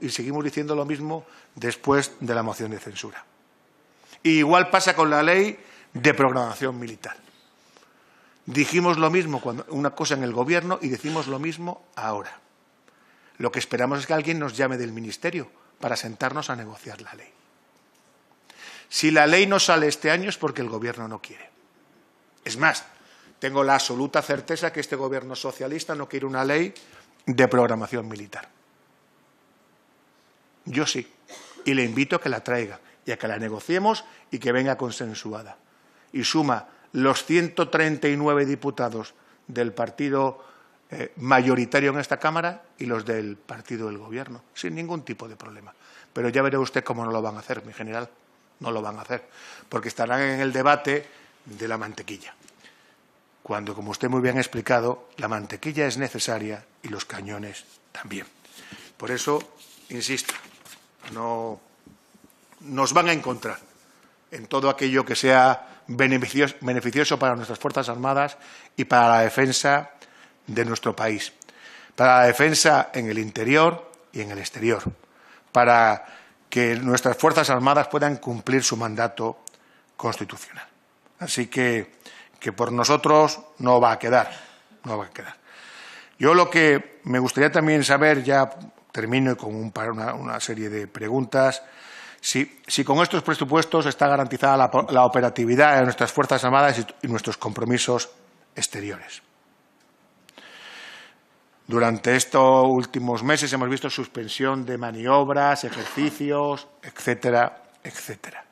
seguimos diciendo lo mismo después de la moción de censura. Y igual pasa con la ley de programación militar. Dijimos lo mismo una cosa en el Gobierno y decimos lo mismo ahora. Lo que esperamos es que alguien nos llame del Ministerio para sentarnos a negociar la ley. Si la ley no sale este año es porque el Gobierno no quiere. Es más, tengo la absoluta certeza que este Gobierno socialista no quiere una ley de programación militar. Yo sí, y le invito a que la traiga y a que la negociemos y que venga consensuada. Y suma los 139 diputados del partido mayoritario en esta Cámara y los del partido del Gobierno, sin ningún tipo de problema. Pero ya verá usted cómo no lo van a hacer, mi general. No lo van a hacer, porque estarán en el debate de la mantequilla. Cuando, como usted muy bien ha explicado, la mantequilla es necesaria y los cañones también. Por eso, insisto, no nos van a encontrar en todo aquello que sea beneficioso para nuestras Fuerzas Armadas y para la defensa de nuestro país, para la defensa en el interior y en el exterior, para que nuestras Fuerzas Armadas puedan cumplir su mandato constitucional. Así que por nosotros no va a quedar. Yo lo que me gustaría también saber, ya termino con una serie de preguntas, si con estos presupuestos está garantizada la operatividad de nuestras Fuerzas Armadas y nuestros compromisos exteriores. Durante estos últimos meses hemos visto suspensión de maniobras, ejercicios, etcétera, etcétera.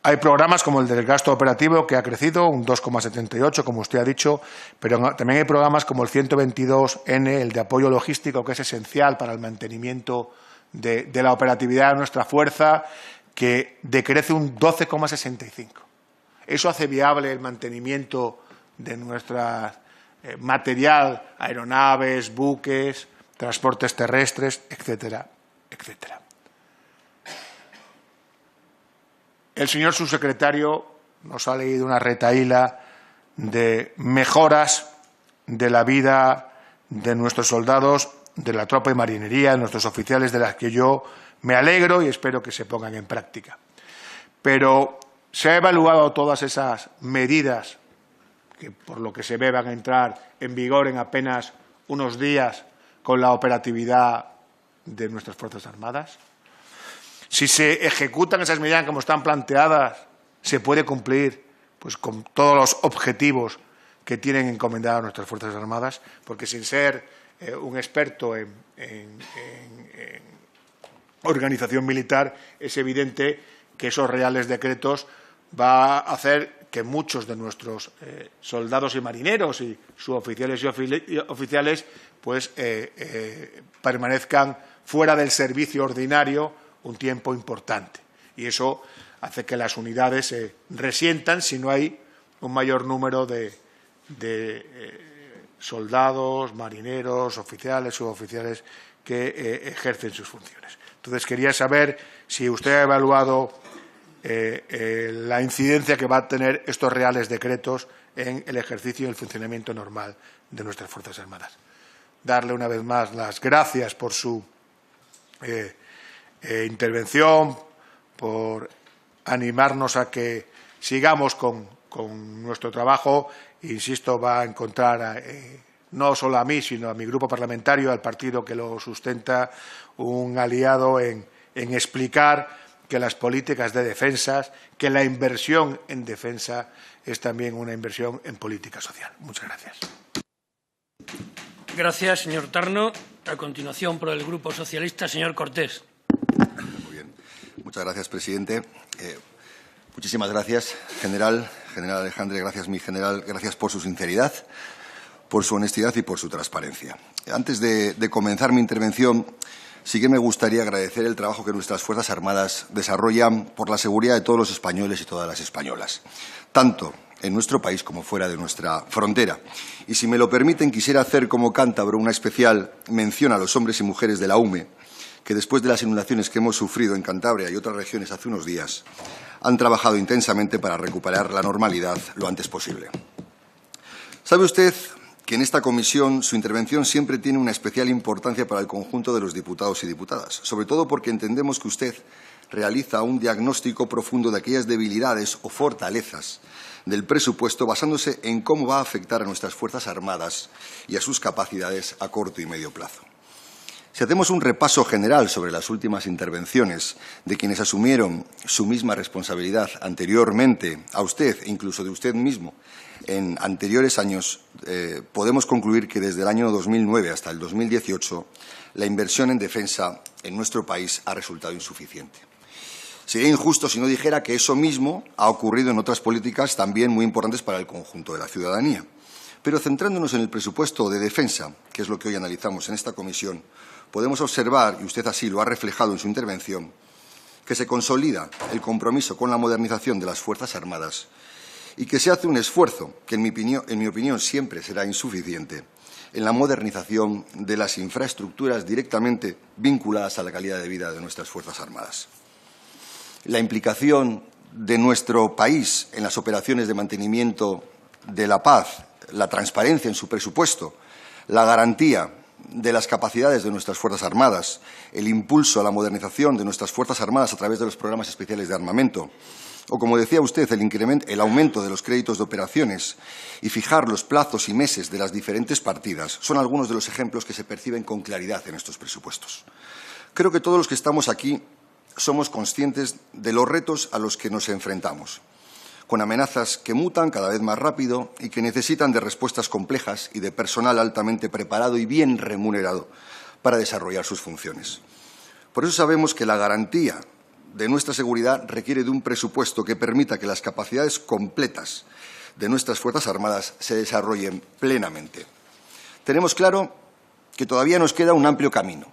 Hay programas como el del gasto operativo, que ha crecido un 2,78, como usted ha dicho, pero también hay programas como el 122N, el de apoyo logístico, que es esencial para el mantenimiento de la operatividad de nuestra fuerza, que decrece un 12,65. Eso hace viable el mantenimiento de nuestro material, aeronaves, buques, transportes terrestres, etcétera, etcétera. El señor subsecretario nos ha leído una retahíla de mejoras de la vida de nuestros soldados, de la tropa y marinería, de nuestros oficiales, de las que yo me alegro y espero que se pongan en práctica. Pero se han evaluado todas esas medidas que, por lo que se ve, van a entrar en vigor en apenas unos días con la operatividad de nuestras Fuerzas Armadas. Si se ejecutan esas medidas como están planteadas, se puede cumplir pues, con todos los objetivos que tienen encomendados nuestras Fuerzas Armadas, porque sin ser un experto en organización militar, es evidente que esos reales decretos van a hacer que muchos de nuestros soldados y marineros y suboficiales y oficiales pues, permanezcan fuera del servicio ordinario un tiempo importante. Y eso hace que las unidades se resientan si no hay un mayor número de soldados, marineros, oficiales, suboficiales que ejercen sus funciones. Entonces, quería saber si usted ha evaluado la incidencia que va a tener estos reales decretos en el ejercicio y el funcionamiento normal de nuestras Fuerzas Armadas. Darle una vez más las gracias por su intervención, por animarnos a que sigamos con nuestro trabajo. Insisto, va a encontrar no solo a mí, sino a mi grupo parlamentario, al partido que lo sustenta, un aliado en explicar que las políticas de defensa, que la inversión en defensa es también una inversión en política social. Muchas gracias. Gracias, señor Tarno. A continuación, por el Grupo Socialista, señor Cortés. Muy bien. Muchas gracias, presidente. Muchísimas gracias, general Alejandre. Gracias, mi general. Gracias por su sinceridad, por su honestidad y por su transparencia. Antes de comenzar mi intervención, sí que me gustaría agradecer el trabajo que nuestras Fuerzas Armadas desarrollan por la seguridad de todos los españoles y todas las españolas, tanto en nuestro país como fuera de nuestra frontera. Y si me lo permiten, quisiera hacer como cántabro una especial mención a los hombres y mujeres de la UME, que después de las inundaciones que hemos sufrido en Cantabria y otras regiones hace unos días, han trabajado intensamente para recuperar la normalidad lo antes posible. ¿Sabe usted que en esta comisión su intervención siempre tiene una especial importancia para el conjunto de los diputados y diputadas? Sobre todo porque entendemos que usted realiza un diagnóstico profundo de aquellas debilidades o fortalezas del presupuesto basándose en cómo va a afectar a nuestras Fuerzas Armadas y a sus capacidades a corto y medio plazo. Si hacemos un repaso general sobre las últimas intervenciones de quienes asumieron su misma responsabilidad anteriormente a usted, e incluso de usted mismo, en anteriores años, podemos concluir que desde el año 2009 hasta el 2018 la inversión en defensa en nuestro país ha resultado insuficiente. Sería injusto si no dijera que eso mismo ha ocurrido en otras políticas también muy importantes para el conjunto de la ciudadanía. Pero centrándonos en el presupuesto de defensa, que es lo que hoy analizamos en esta comisión, podemos observar, y usted así lo ha reflejado en su intervención, que se consolida el compromiso con la modernización de las Fuerzas Armadas y que se hace un esfuerzo, que en mi opinión siempre será insuficiente, en la modernización de las infraestructuras directamente vinculadas a la calidad de vida de nuestras Fuerzas Armadas. La implicación de nuestro país en las operaciones de mantenimiento de la paz, la transparencia en su presupuesto, la garantía de las capacidades de nuestras Fuerzas Armadas, el impulso a la modernización de nuestras Fuerzas Armadas a través de los programas especiales de armamento, o, como decía usted, el aumento de los créditos de operaciones y fijar los plazos y meses de las diferentes partidas, son algunos de los ejemplos que se perciben con claridad en estos presupuestos. Creo que todos los que estamos aquí somos conscientes de los retos a los que nos enfrentamos, con amenazas que mutan cada vez más rápido y que necesitan de respuestas complejas y de personal altamente preparado y bien remunerado para desarrollar sus funciones. Por eso sabemos que la garantía de nuestra seguridad requiere de un presupuesto que permita que las capacidades completas de nuestras Fuerzas Armadas se desarrollen plenamente. Tenemos claro que todavía nos queda un amplio camino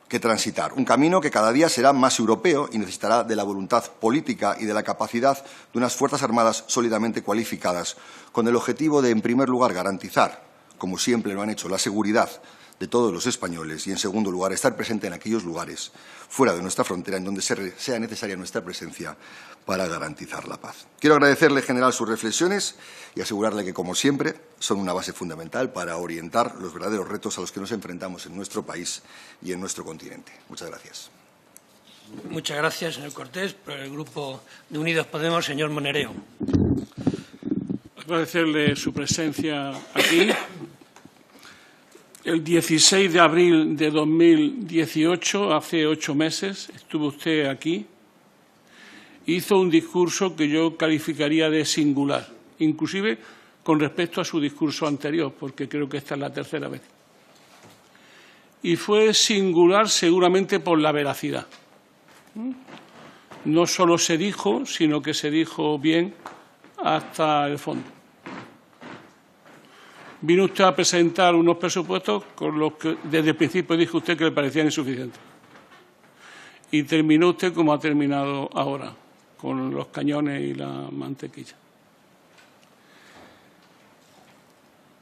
que transitar, un camino que cada día será más europeo y necesitará de la voluntad política y de la capacidad de unas Fuerzas Armadas sólidamente cualificadas, con el objetivo de, en primer lugar, garantizar, como siempre lo han hecho, la seguridad de todos los españoles y, en segundo lugar, estar presente en aquellos lugares fuera de nuestra frontera en donde sea necesaria nuestra presencia para garantizar la paz. Quiero agradecerle, general, sus reflexiones y asegurarle que, como siempre, son una base fundamental para orientar los verdaderos retos a los que nos enfrentamos en nuestro país y en nuestro continente. Muchas gracias. Muchas gracias, señor Cortés. Por el Grupo de Unidos Podemos, señor Monereo. Agradecerle su presencia aquí. El 16 de abril de 2018, hace 8 meses, estuvo usted aquí. Hizo un discurso que yo calificaría de singular, inclusive con respecto a su discurso anterior, porque creo que esta es la tercera vez. Y fue singular seguramente por la veracidad. No solo se dijo, sino que se dijo bien hasta el fondo. Vino usted a presentar unos presupuestos con los que desde el principio dijo usted que le parecían insuficientes. Y terminó usted como ha terminado ahora, con los cañones y la mantequilla.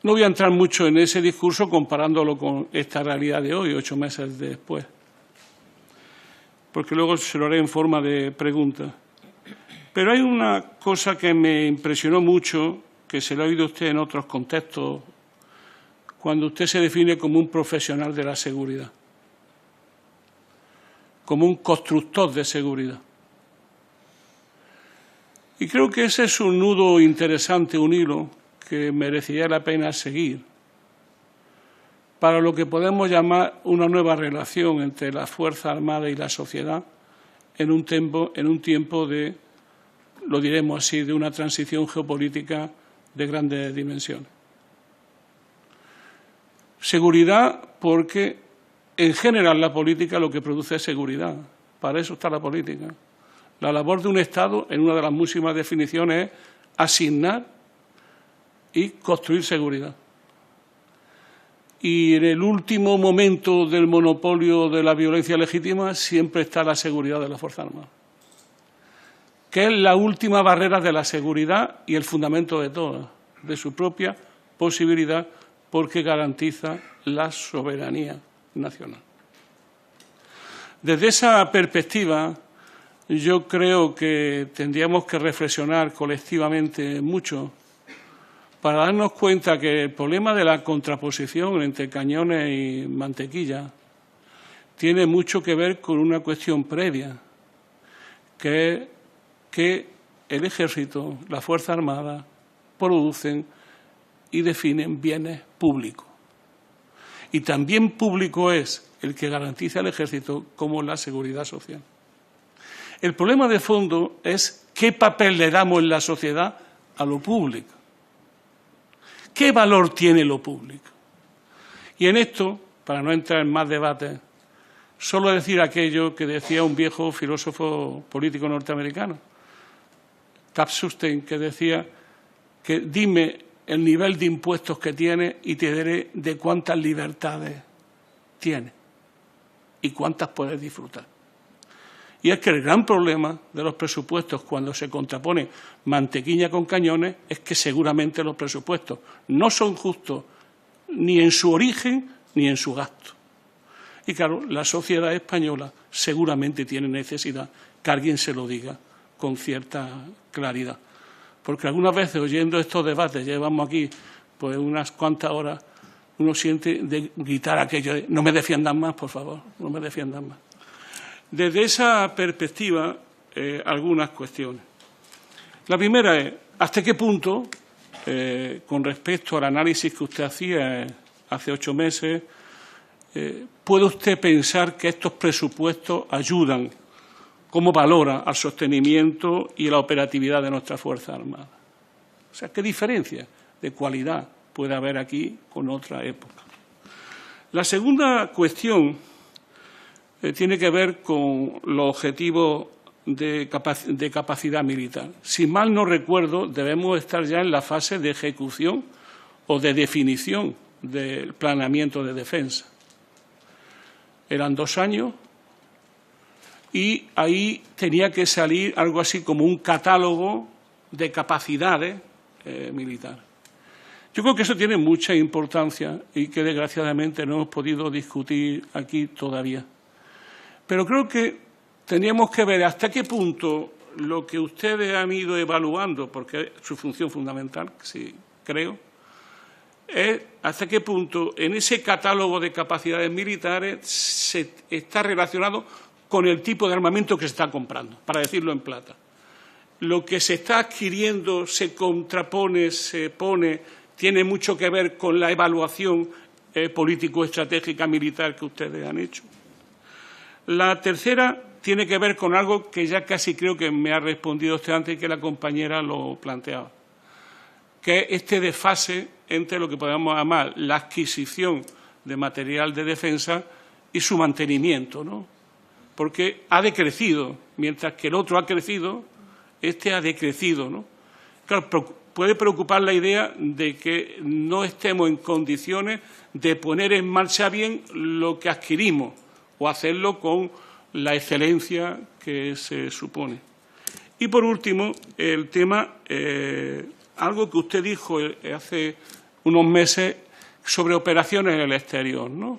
No voy a entrar mucho en ese discurso comparándolo con esta realidad de hoy, 8 meses después, porque luego se lo haré en forma de pregunta. Pero hay una cosa que me impresionó mucho, que se lo ha oído a usted en otros contextos, cuando usted se define como un profesional de la seguridad, como un constructor de seguridad. Y creo que ese es un nudo interesante, un hilo que merecería la pena seguir para lo que podemos llamar una nueva relación entre la Fuerza Armada y la sociedad en un tiempo de, lo diremos así, de una transición geopolítica de grandes dimensiones. Seguridad porque, en general, la política lo que produce es seguridad. Para eso está la política. La labor de un Estado, en una de las máximas definiciones, es asignar y construir seguridad. Y en el último momento del monopolio de la violencia legítima siempre está la seguridad de la Fuerza Armada, que es la última barrera de la seguridad y el fundamento de toda, de su propia posibilidad, porque garantiza la soberanía nacional. Desde esa perspectiva, yo creo que tendríamos que reflexionar colectivamente mucho para darnos cuenta que el problema de la contraposición entre cañones y mantequilla tiene mucho que ver con una cuestión previa, que es que el Ejército, la Fuerza Armada, producen y definen bienes públicos. Y también público es el que garantiza al Ejército como la seguridad social. El problema de fondo es qué papel le damos en la sociedad a lo público. ¿Qué valor tiene lo público? Y en esto, para no entrar en más debates, solo decir aquello que decía un viejo filósofo político norteamericano, Capsustein, que decía que dime el nivel de impuestos que tiene y te diré de cuántas libertades tiene y cuántas puedes disfrutar. Y es que el gran problema de los presupuestos cuando se contrapone mantequilla con cañones es que seguramente los presupuestos no son justos ni en su origen ni en su gasto. Y claro, la sociedad española seguramente tiene necesidad que alguien se lo diga con cierta claridad. Porque algunas veces oyendo estos debates, llevamos aquí pues unas cuantas horas, uno siente de gritar aquello de no me defiendan más, por favor, no me defiendan más. Desde esa perspectiva, algunas cuestiones. La primera es, ¿hasta qué punto, con respecto al análisis que usted hacía hace 8 meses, puede usted pensar que estos presupuestos ayudan, como valora, al sostenimiento y la operatividad de nuestra Fuerza Armada? O sea, ¿qué diferencia de cualidad puede haber aquí con otra época? La segunda cuestión tiene que ver con los objetivos de capacidad militar. Si mal no recuerdo, debemos estar ya en la fase de ejecución o de definición del planeamiento de defensa. eran 2 años, y ahí tenía que salir algo así como un catálogo de capacidades militares. Yo creo que eso tiene mucha importancia y que desgraciadamente no hemos podido discutir aquí todavía. Pero creo que tendríamos que ver hasta qué punto lo que ustedes han ido evaluando, porque es su función fundamental, sí, creo, es hasta qué punto en ese catálogo de capacidades militares se está relacionado con el tipo de armamento que se está comprando, para decirlo en plata. Lo que se está adquiriendo se contrapone, se pone, tiene mucho que ver con la evaluación político-estratégica militar que ustedes han hecho. La tercera tiene que ver con algo que ya casi creo que me ha respondido usted antes y que la compañera lo planteaba, que es este desfase entre lo que podemos llamar la adquisición de material de defensa y su mantenimiento, ¿no? Porque ha decrecido, mientras que el otro ha crecido, este ha decrecido, ¿no? Claro, puede preocupar la idea de que no estemos en condiciones de poner en marcha bien lo que adquirimos o hacerlo con la excelencia que se supone. Y, por último, el tema, algo que usted dijo hace unos meses sobre operaciones en el exterior, ¿no?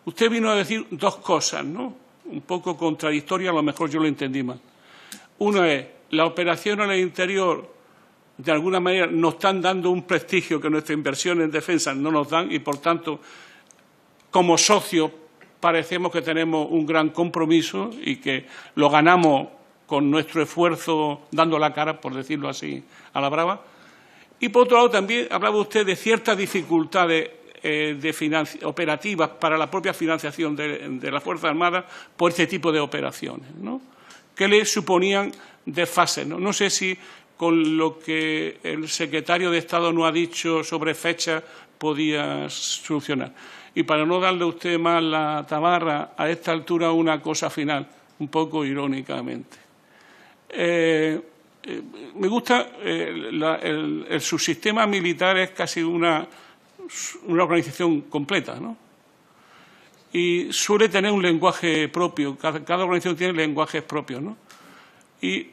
Usted vino a decir 2 cosas, ¿no? Un poco contradictorias, a lo mejor yo lo entendí mal. Una es, la operación en el interior, de alguna manera, nos están dando un prestigio que nuestra inversión en defensa no nos dan y, por tanto, como socios parecemos que tenemos un gran compromiso y que lo ganamos con nuestro esfuerzo dando la cara, por decirlo así, a la brava. Y, por otro lado, también hablaba usted de ciertas dificultades operativas para la propia financiación de las Fuerzas Armadas por este tipo de operaciones, ¿no? Que le suponían desfases, ¿no? No sé si con lo que el secretario de Estado nos ha dicho sobre fechas podía solucionar. Y para no darle a usted más la tabarra, a esta altura una cosa final, un poco irónicamente. Me gusta, el subsistema militar es casi una organización completa, ¿no? Y suele tener un lenguaje propio, cada organización tiene lenguajes propios, ¿no? Y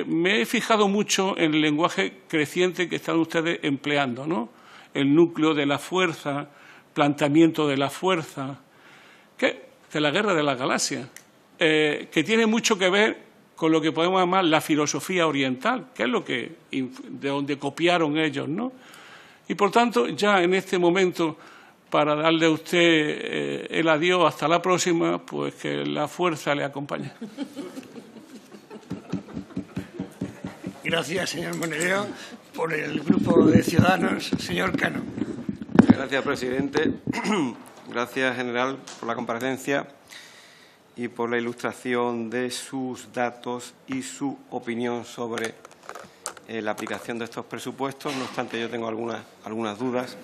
me he fijado mucho en el lenguaje creciente que están ustedes empleando, ¿no? El núcleo de la fuerza, planteamiento de la fuerza, de la guerra de las galaxias, que tiene mucho que ver con lo que podemos llamar la filosofía oriental, que es lo que de donde copiaron ellos, ¿no? Y, por tanto, ya en este momento, para darle a usted el adiós hasta la próxima, pues que la fuerza le acompañe. Gracias, señor Monedero. Por el Grupo de Ciudadanos, señor Cano. Gracias, presidente. Gracias, general, por la comparecencia y por la ilustración de sus datos y su opinión sobre la aplicación de estos presupuestos. No obstante, yo tengo algunas dudas.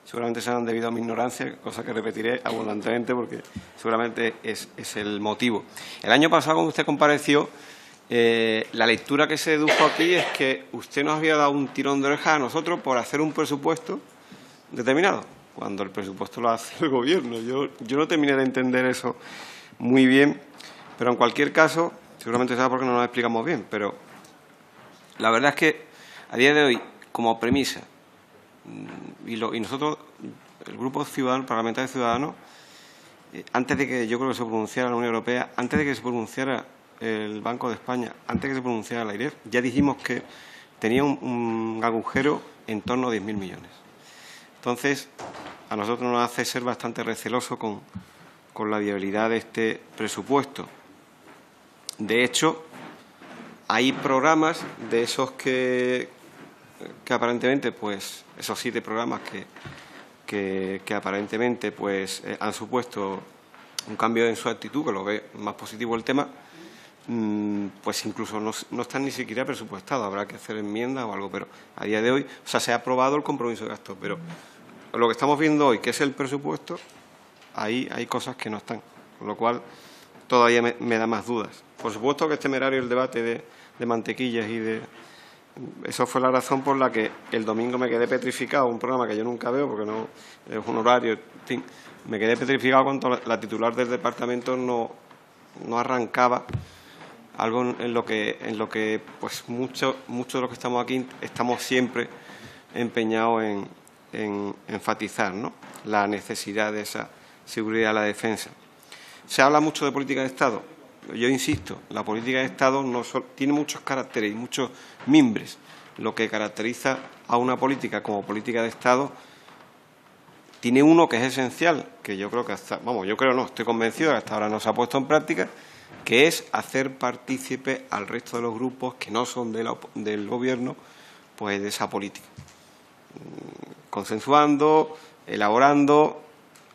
Seguramente serán debido a mi ignorancia, cosa que repetiré abundantemente porque seguramente es el motivo. El año pasado, cuando usted compareció, la lectura que se dedujo aquí es que usted nos había dado un tirón de oreja a nosotros por hacer un presupuesto determinado, cuando el presupuesto lo hace el Gobierno. Yo no terminé de entender eso muy bien, pero en cualquier caso, seguramente será porque no nos explicamos bien, pero la verdad es que a día de hoy, como premisa, y nosotros, el Grupo Ciudadano, Parlamentario Ciudadano, antes de que yo creo que se pronunciara la Unión Europea, antes de que se pronunciara el Banco de España, antes de que se pronunciara la IREF, ya dijimos que tenía un agujero en torno a 10.000 millones. Entonces, a nosotros nos hace ser bastante recelosos con la viabilidad de este presupuesto. De hecho, hay programas de esos que aparentemente, pues, esos 7 programas que aparentemente pues han supuesto un cambio en su actitud, que lo ve más positivo el tema, pues incluso no están ni siquiera presupuestados. Habrá que hacer enmiendas o algo, pero a día de hoy, o sea, se ha aprobado el compromiso de gasto, pero lo que estamos viendo hoy, que es el presupuesto, ahí hay cosas que no están, con lo cual todavía me da más dudas. Por supuesto que es temerario el debate de mantequillas y de... Eso fue la razón por la que el domingo me quedé petrificado, un programa que yo nunca veo porque no es un horario, en fin, me quedé petrificado cuando la titular del departamento no arrancaba algo en lo que pues muchos de los que estamos aquí estamos siempre empeñados en enfatizar, ¿no? La necesidad de esa seguridad a la defensa. Se habla mucho de política de Estado. Yo insisto, la política de Estado tiene muchos caracteres y muchos mimbres. Lo que caracteriza a una política como política de Estado tiene uno que es esencial, que yo creo que estoy convencido que hasta ahora no se ha puesto en práctica, que es hacer partícipe al resto de los grupos que no son del Gobierno, pues de esa política. Consensuando, elaborando,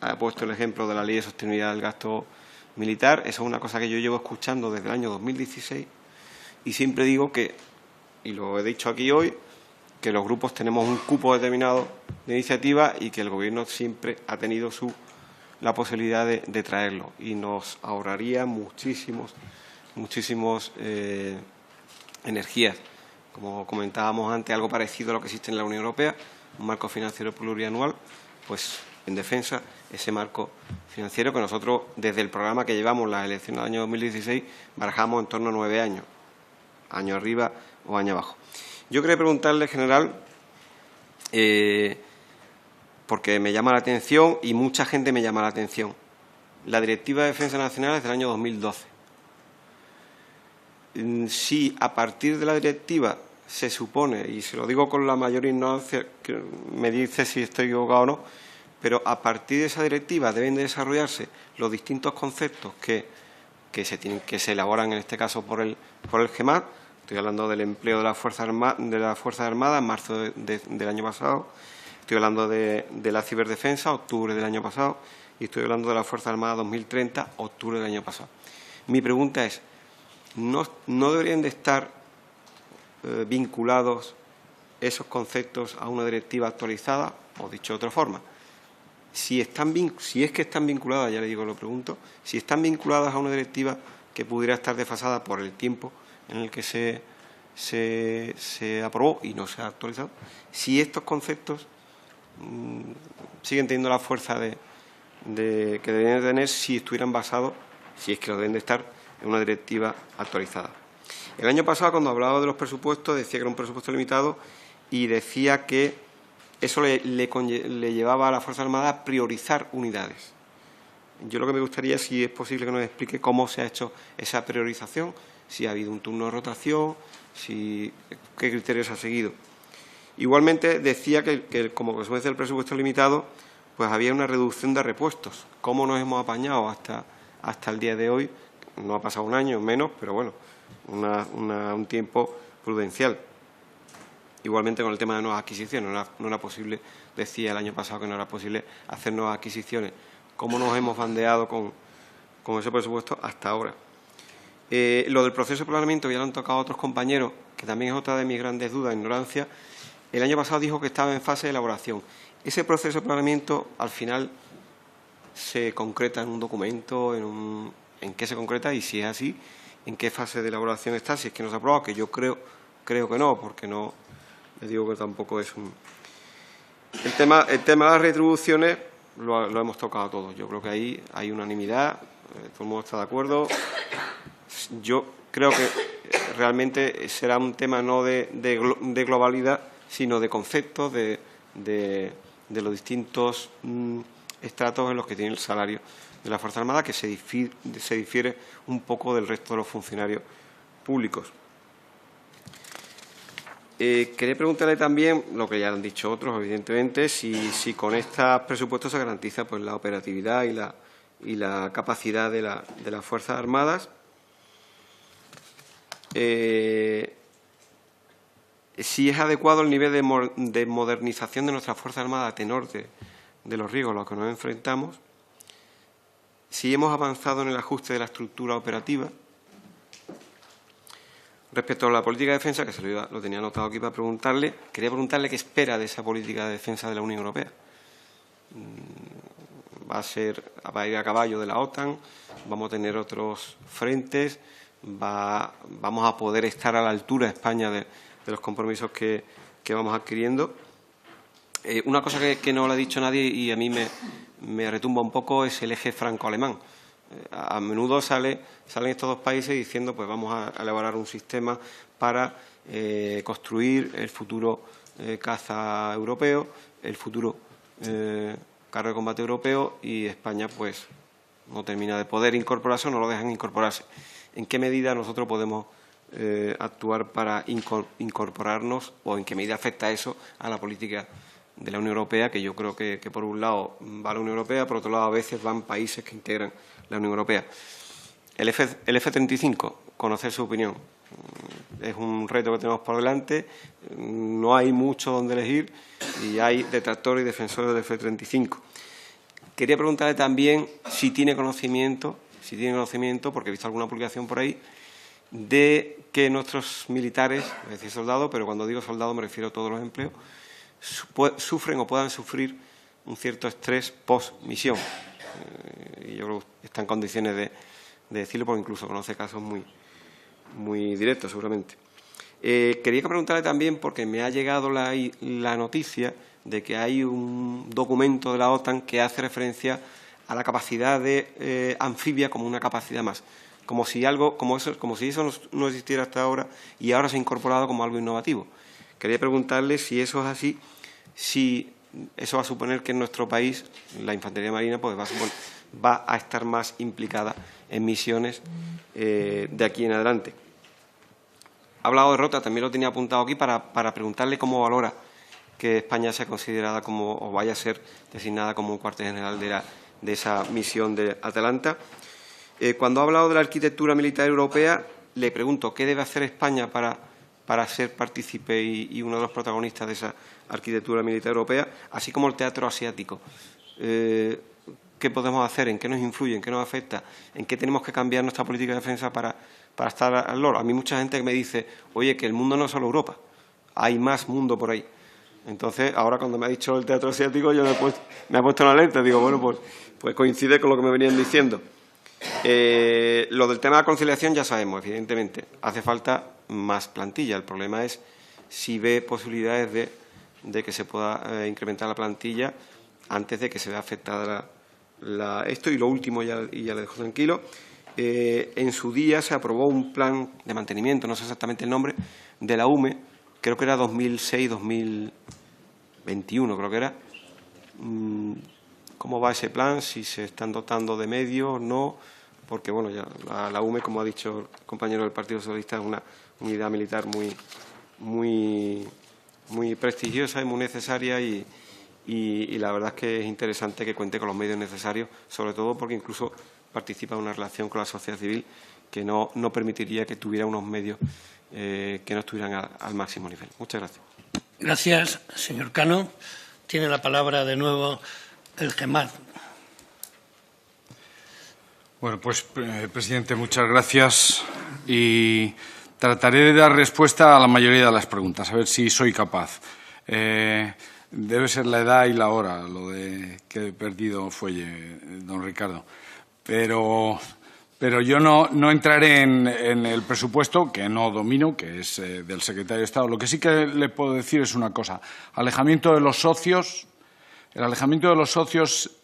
ha puesto el ejemplo de la Ley de Sostenibilidad del Gasto Militar. Eso es una cosa que yo llevo escuchando desde el año 2016 y siempre digo que, y lo he dicho aquí hoy, que los grupos tenemos un cupo determinado de iniciativa y que el Gobierno siempre ha tenido la posibilidad de traerlo y nos ahorraría muchísimos energías. Como comentábamos antes, algo parecido a lo que existe en la Unión Europea, un marco financiero plurianual, pues en defensa ese marco financiero que nosotros, desde el programa que llevamos las elecciones del año 2016, barajamos en torno a 9 años, año arriba o año abajo. Yo quería preguntarle, general, porque me llama la atención y mucha gente me llama la atención, la Directiva de Defensa Nacional es del año 2012. Si a partir de la directiva se supone, y se lo digo con la mayor ignorancia, que me dice si estoy equivocado o no, pero a partir de esa directiva deben de desarrollarse los distintos conceptos que se elaboran en este caso por el GEMAT. Estoy hablando del empleo de las Fuerzas Armadas en marzo del año pasado, estoy hablando de la ciberdefensa, octubre del año pasado, y estoy hablando de las Fuerzas Armadas 2030, octubre del año pasado. Mi pregunta es, ¿no deberían de estar vinculados esos conceptos a una directiva actualizada? O dicho de otra forma, si es que están vinculadas, ya le digo, lo pregunto, si están vinculadas a una directiva que pudiera estar desfasada por el tiempo en el que se aprobó y no se ha actualizado, si estos conceptos siguen teniendo la fuerza que deberían de tener si estuvieran basados, si es que lo deben de estar, en una directiva actualizada. El año pasado, cuando hablaba de los presupuestos, decía que era un presupuesto limitado y decía que eso le llevaba a la Fuerza Armada a priorizar unidades. Yo lo que me gustaría, si es posible, que nos explique cómo se ha hecho esa priorización, si ha habido un turno de rotación, qué criterios ha seguido. Igualmente decía que como consecuencia del presupuesto limitado, pues había una reducción de repuestos. ¿Cómo nos hemos apañado hasta el día de hoy? No ha pasado un año, menos, pero bueno, un tiempo prudencial. Igualmente con el tema de nuevas adquisiciones, no era posible, decía el año pasado que no era posible hacer nuevas adquisiciones. ¿Cómo nos hemos bandeado con ese presupuesto hasta ahora? Lo del proceso de planeamiento, ya lo han tocado otros compañeros, que también es otra de mis grandes dudas, ignorancia. El año pasado dijo que estaba en fase de elaboración. Ese proceso de planeamiento, al final, se concreta en un documento, en qué se concreta y, si es así, en qué fase de elaboración está, si es que no se ha aprobado, que yo creo que no, porque no, les digo que tampoco es un... El tema de las retribuciones lo hemos tocado todos. Yo creo que ahí hay unanimidad, todo el mundo está de acuerdo. Yo creo que realmente será un tema no de globalidad, sino de conceptos, de los distintos estratos en los que tiene el salario de la Fuerza Armada, que se difiere un poco del resto de los funcionarios públicos. Quería preguntarle también, lo que ya han dicho otros, evidentemente, si con estos presupuestos se garantiza pues la operatividad y la capacidad de las Fuerzas Armadas. Si es adecuado el nivel de modernización de nuestras Fuerzas Armadas a tenor de los riesgos a los que nos enfrentamos. Si hemos avanzado en el ajuste de la estructura operativa. Respecto a la política de defensa, que lo tenía anotado aquí para preguntarle, quería preguntarle qué espera de esa política de defensa de la Unión Europea. Va a ir a caballo de la OTAN, vamos a tener otros frentes, vamos a poder estar a la altura de España de los compromisos que vamos adquiriendo. Una cosa que no le ha dicho nadie y a mí me retumba un poco es el eje franco-alemán. A menudo salen estos dos países diciendo pues vamos a elaborar un sistema para construir el futuro caza europeo, el futuro carro de combate europeo, y España pues no termina de poder incorporarse o no lo dejan incorporarse. ¿En qué medida nosotros podemos actuar para incorporarnos o en qué medida afecta eso a la política de la Unión Europea, que yo creo que por un lado va la Unión Europea, por otro lado a veces van países que integran la Unión Europea? El F-35, conocer su opinión. Es un reto que tenemos por delante, no hay mucho donde elegir y hay detractores y defensores del F-35. Quería preguntarle también si tiene conocimiento, porque he visto alguna publicación por ahí, de que nuestros militares, es decir, soldados, pero cuando digo soldados me refiero a todos los empleos, sufren o puedan sufrir un cierto estrés post-misión. Y yo creo que está en condiciones de decirlo, porque incluso conoce casos muy directos, seguramente. Quería preguntarle también, porque me ha llegado la noticia de que hay un documento de la OTAN que hace referencia a la capacidad de anfibia como una capacidad más, como si eso no existiera hasta ahora y ahora se ha incorporado como algo innovativo. Quería preguntarle si eso es así, si eso va a suponer que en nuestro país la infantería marina pues va a estar más implicada en misiones de aquí en adelante. Ha hablado de Rota, también lo tenía apuntado aquí para preguntarle cómo valora que España sea considerada como, o vaya a ser designada como un cuartel general de esa misión de Atalanta. Cuando ha hablado de la arquitectura militar europea, le pregunto qué debe hacer España para ser partícipe y uno de los protagonistas de esa arquitectura militar europea, así como el teatro asiático. ¿Qué podemos hacer? ¿En qué nos influye? ¿En qué nos afecta? ¿En qué tenemos que cambiar nuestra política de defensa para estar al loro? A mí mucha gente me dice, oye, que el mundo no es solo Europa, hay más mundo por ahí. Entonces, ahora cuando me ha dicho el teatro asiático, yo me he puesto una alerta. Digo, bueno, pues coincide con lo que me venían diciendo. Lo del tema de la conciliación ya sabemos, evidentemente. Hace falta más plantilla. El problema es si ve posibilidades de que se pueda incrementar la plantilla antes de que se vea afectada esto. Y lo último, y ya le dejo tranquilo, en su día se aprobó un plan de mantenimiento, no sé exactamente el nombre, de la UME, creo que era 2006-2021, creo que era. ¿Cómo va ese plan? Si se están dotando de medios, no, porque bueno, ya la UME, como ha dicho el compañero del Partido Socialista, es una unidad militar muy prestigiosa y muy necesaria y la verdad es que es interesante que cuente con los medios necesarios, sobre todo porque incluso participa en una relación con la sociedad civil que no permitiría que tuviera unos medios que no estuvieran al máximo nivel. Muchas gracias. Gracias, señor Cano. Tiene la palabra de nuevo el GEMAT. Bueno, pues, presidente, muchas gracias y trataré de dar respuesta a la mayoría de las preguntas, a ver si soy capaz. Debe ser la edad y la hora, lo de que he perdido fuelle, don Ricardo. Pero yo no entraré en el presupuesto, que no domino, que es del secretario de Estado. Lo que sí que le puedo decir es una cosa. Alejamiento de los socios. El alejamiento de los socios,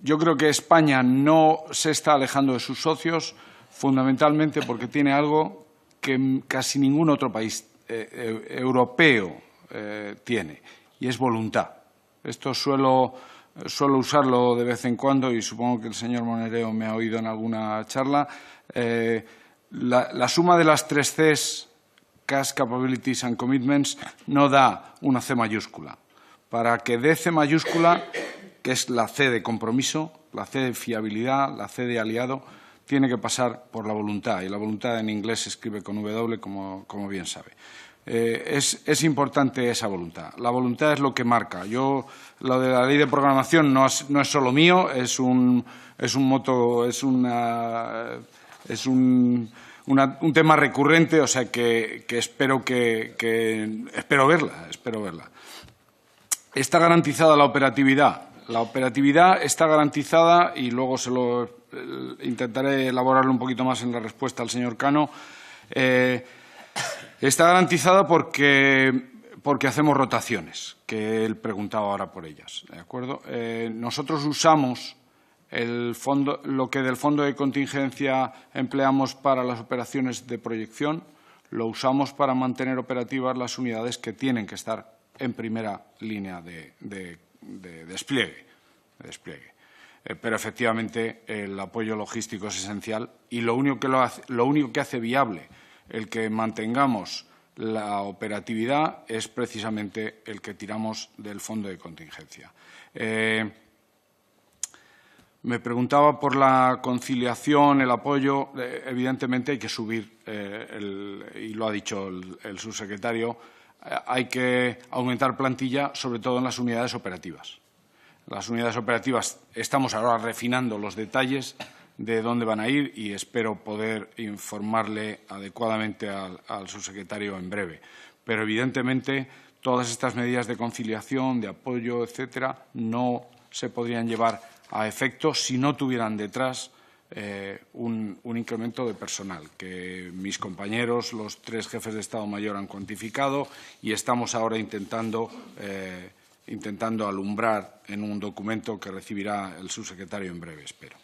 yo creo que España no se está alejando de sus socios fundamentalmente porque tiene algo que casi ningún otro país europeo tiene, y es voluntad. Esto suelo usarlo de vez en cuando y supongo que el señor Monereo me ha oído en alguna charla. La suma de las 3 Cs, Cash, Capabilities and Commitments, no da una C mayúscula. Para que dé C mayúscula, que es la C de compromiso, la C de fiabilidad, la C de aliado, tiene que pasar por la voluntad. Y la voluntad en inglés se escribe con W, como bien sabe. Es importante esa voluntad. La voluntad es lo que marca. Lo de la ley de programación no es solo mío, es un tema recurrente, o sea que espero verla. ¿Está garantizada la operatividad? La operatividad está garantizada, y luego intentaré elaborarlo un poquito más en la respuesta al señor Cano. Está garantizada porque porque hacemos rotaciones, que él preguntaba ahora por ellas, ¿de acuerdo? Nosotros usamos lo que del fondo de contingencia empleamos para las operaciones de proyección, lo usamos para mantener operativas las unidades que tienen que estar en primera línea de despliegue. Pero efectivamente el apoyo logístico es esencial y lo único que hace viable el que mantengamos la operatividad es precisamente el que tiramos del fondo de contingencia. Me preguntaba por la conciliación, el apoyo. Evidentemente hay que subir, y lo ha dicho el subsecretario, hay que aumentar plantilla, sobre todo en las unidades operativas. Las unidades operativas estamos ahora refinando los detalles de dónde van a ir y espero poder informarle adecuadamente al subsecretario en breve. Pero, evidentemente, todas estas medidas de conciliación, de apoyo, etcétera, no se podrían llevar a efecto si no tuvieran detrás un incremento de personal, que mis compañeros, los 3 jefes de Estado Mayor, han cuantificado y estamos ahora intentando alumbrar en un documento que recibirá el subsecretario en breve, espero.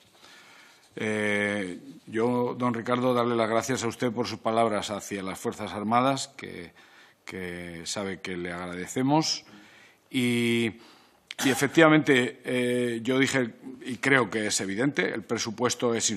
Yo, don Ricardo, darle las gracias a usted por sus palabras hacia las Fuerzas Armadas, que sabe que le agradecemos. Y efectivamente, yo dije, y creo que es evidente, el presupuesto es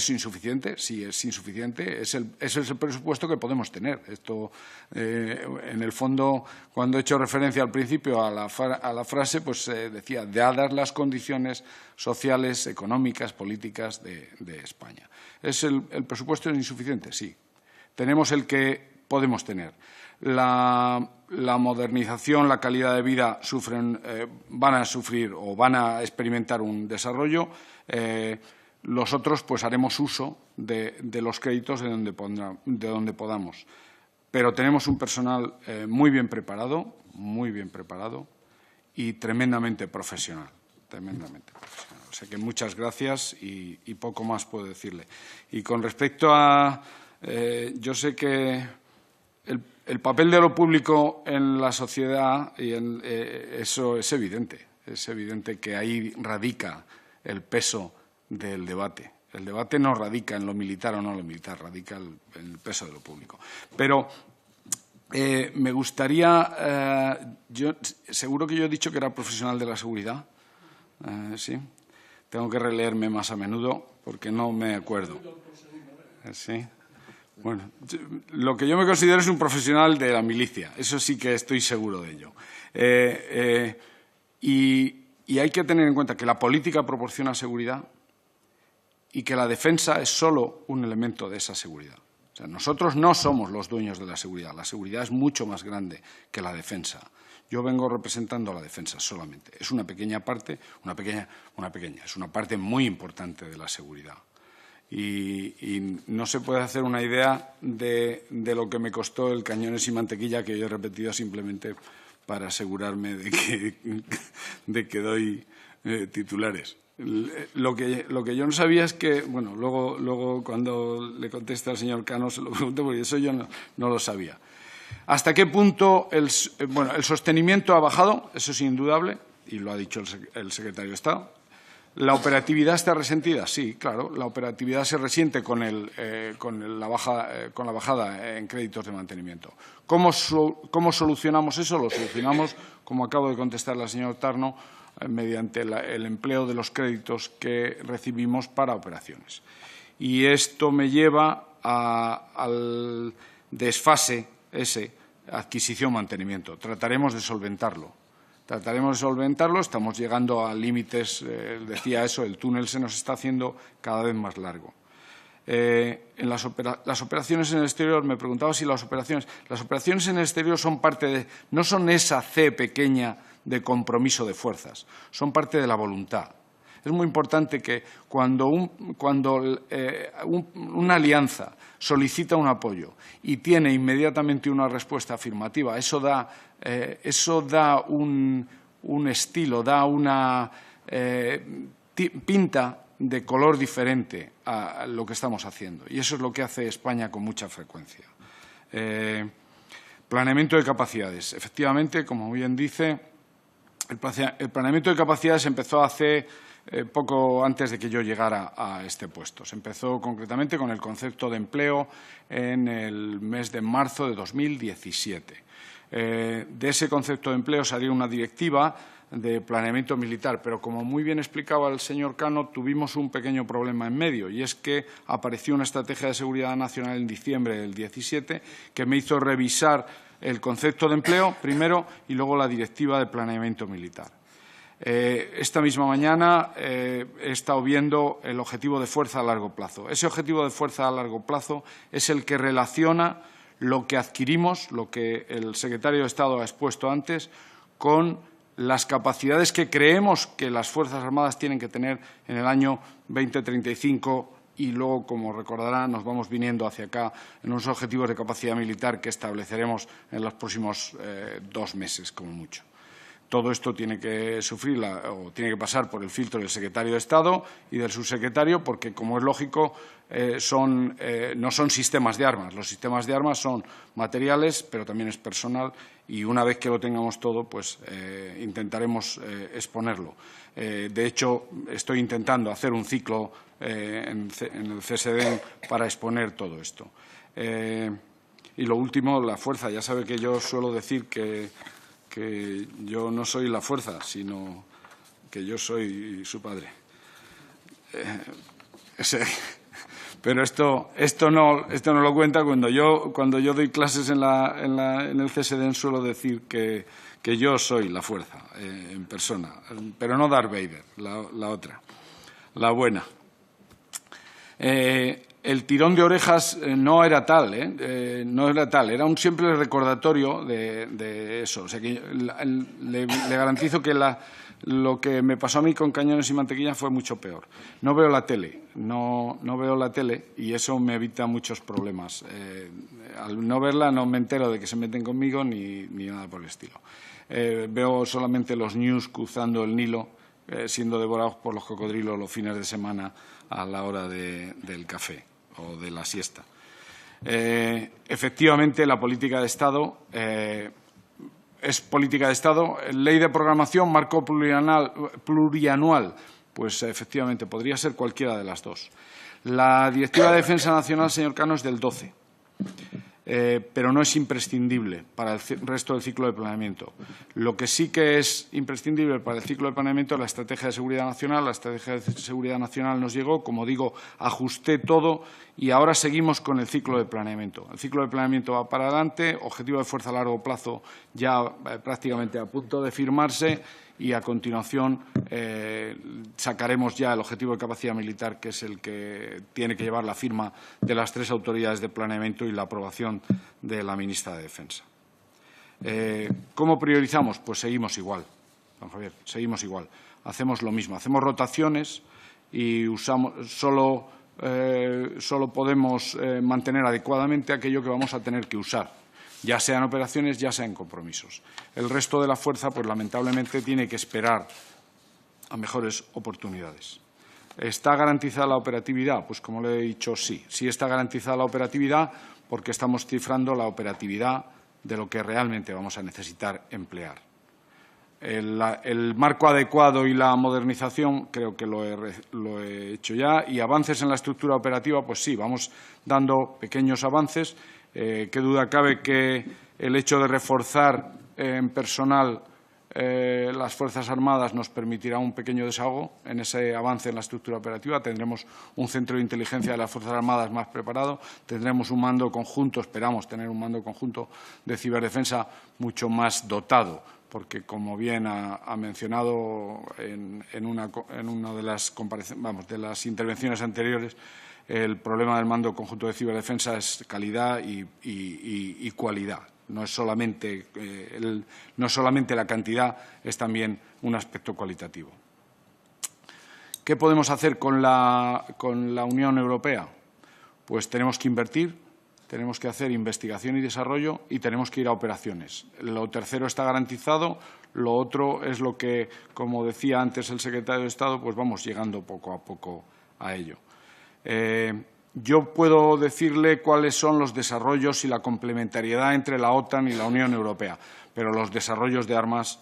insuficiente. Sí, es insuficiente. Ese es el presupuesto que podemos tener. Esto, en el fondo, cuando he hecho referencia al principio a la frase, pues decía, dadas las condiciones sociales, económicas, políticas de España. ¿El presupuesto es insuficiente? Sí. Tenemos el que podemos tener. La modernización, la calidad de vida van a sufrir o van a experimentar un desarrollo. Los otros, pues, haremos uso de los créditos de donde podamos. Pero tenemos un personal muy bien preparado y tremendamente profesional. O sea que muchas gracias y poco más puedo decirle. Y con respecto a... yo sé que el papel de lo público en la sociedad, y eso es evidente. Es evidente que ahí radica el peso del debate. El debate no radica en lo militar o no lo militar, radica en el peso de lo público. Pero me gustaría... seguro que yo he dicho que era profesional de la seguridad. Sí. Tengo que releerme más a menudo porque no me acuerdo. Sí. Bueno, lo que yo me considero es un profesional de la milicia, eso sí que estoy seguro de ello. Y hay que tener en cuenta que la política proporciona seguridad y que la defensa es solo un elemento de esa seguridad. O sea, nosotros no somos los dueños de la seguridad es mucho más grande que la defensa. Yo vengo representando a la defensa solamente. Es una pequeña parte, es una parte muy importante de la seguridad. Y no se puede hacer una idea de lo que me costó el cañones y mantequilla, que yo he repetido simplemente para asegurarme de que doy titulares. Lo que yo no sabía es que, bueno, luego cuando le conteste al señor Cano se lo pregunto, porque eso yo no lo sabía. ¿Hasta qué punto el sostenimiento ha bajado? Eso es indudable, y lo ha dicho el secretario de Estado. ¿La operatividad está resentida? Sí, claro. La operatividad se resiente con la bajada en créditos de mantenimiento. ¿Cómo solucionamos eso? Lo solucionamos, como acabo de contestarle al señor Tarno, mediante el empleo de los créditos que recibimos para operaciones. Y esto me lleva al desfase ese, adquisición-mantenimiento. Trataremos de solventarlo. Estamos llegando a límites, decía eso, el túnel se nos está haciendo cada vez más largo. En las operaciones en el exterior, me preguntaba si las operaciones en el exterior son no son esa C pequeña de compromiso de fuerzas, son parte de la voluntad. Es muy importante que cuando una alianza solicita un apoyo y tiene inmediatamente una respuesta afirmativa, eso da un estilo, da una pinta de color diferente a lo que estamos haciendo. Y eso es lo que hace España con mucha frecuencia. Planeamiento de capacidades. Efectivamente, como bien dice, el planeamiento de capacidades empezó hace poco antes de que yo llegara a este puesto. Se empezó concretamente con el concepto de empleo en el mes de marzo de 2017. De ese concepto de empleo salió una directiva de planeamiento militar, pero como muy bien explicaba el señor Cano, tuvimos un pequeño problema en medio, y es que apareció una estrategia de seguridad nacional en diciembre del 17 que me hizo revisar el concepto de empleo primero y luego la directiva de planeamiento militar. Esta misma mañana he estado viendo el objetivo de fuerza a largo plazo. Ese objetivo de fuerza a largo plazo es el que relaciona lo que adquirimos, lo que el secretario de Estado ha expuesto antes, con las capacidades que creemos que las Fuerzas Armadas tienen que tener en el año 2035 y luego, como recordarán, nos vamos viniendo hacia acá en unos objetivos de capacidad militar que estableceremos en los próximos 2 meses, como mucho. Todo esto tiene que sufrir o tiene que pasar por el filtro del secretario de Estado y del subsecretario, porque, como es lógico, no son sistemas de armas. Los sistemas de armas son materiales, pero también es personal, y una vez que lo tengamos todo, pues intentaremos exponerlo. De hecho, estoy intentando hacer un ciclo en el CSD para exponer todo esto. Y lo último, la fuerza. Ya sabe que yo suelo decir que yo no soy la fuerza, sino que yo soy su padre. Pero esto no lo cuenta cuando yo doy clases en el CSD, suelo decir que yo soy la fuerza en persona, pero no Darth Vader, la otra, la buena. El tirón de orejas no era tal, no era tal, era un simple recordatorio de eso. O sea que le garantizo que lo que me pasó a mí con Cañones y Mantequilla fue mucho peor. No veo la tele, no veo la tele, y eso me evita muchos problemas. Al no verla no me entero de que se meten conmigo ni nada por el estilo. Veo solamente los news cruzando el Nilo, siendo devorados por los cocodrilos los fines de semana a la hora del café o de la siesta. Efectivamente, la política de Estado es política de Estado. Ley de programación, marco plurianual, pues efectivamente podría ser cualquiera de las dos. La Directiva de Defensa Nacional, señor Cano, es del 12. Pero no es imprescindible para el resto del ciclo de planeamiento. Lo que sí que es imprescindible para el ciclo de planeamiento es la Estrategia de Seguridad Nacional. La Estrategia de Seguridad Nacional nos llegó, como digo, ajusté todo y ahora seguimos con el ciclo de planeamiento. El ciclo de planeamiento va para adelante, objetivo de fuerza a largo plazo ya prácticamente a punto de firmarse, y a continuación sacaremos ya el objetivo de capacidad militar, que es el que tiene que llevar la firma de las 3 autoridades de planeamiento y la aprobación de la ministra de Defensa. ¿Cómo priorizamos? Pues seguimos igual, don Javier, seguimos igual. Hacemos lo mismo, hacemos rotaciones y solo podemos mantener adecuadamente aquello que vamos a tener que usar, ya sean operaciones, ya sean compromisos. El resto de la fuerza, pues lamentablemente, tiene que esperar a mejores oportunidades. ¿Está garantizada la operatividad? Pues, como le he dicho, sí. Sí está garantizada la operatividad, porque estamos cifrando la operatividad de lo que realmente vamos a necesitar emplear. El marco adecuado y la modernización creo que lo he hecho ya, y avances en la estructura operativa, pues sí, vamos dando pequeños avances. Qué duda cabe que el hecho de reforzar en personal las Fuerzas Armadas nos permitirá un pequeño desahogo en ese avance en la estructura operativa. Tendremos un centro de inteligencia de las Fuerzas Armadas más preparado, tendremos un mando conjunto, esperamos tener un mando conjunto de ciberdefensa mucho más dotado, porque, como bien ha mencionado en una de las intervenciones anteriores, el problema del mando conjunto de ciberdefensa es calidad y cualidad. No es solamente la cantidad, es también un aspecto cualitativo. ¿Qué podemos hacer con la Unión Europea? Pues tenemos que invertir, tenemos que hacer investigación y desarrollo y tenemos que ir a operaciones. Lo tercero está garantizado, lo otro es lo que, como decía antes el secretario de Estado, pues vamos llegando poco a poco a ello. Yo puedo decirle cuáles son los desarrollos y la complementariedad entre la OTAN y la Unión Europea, pero los desarrollos de armas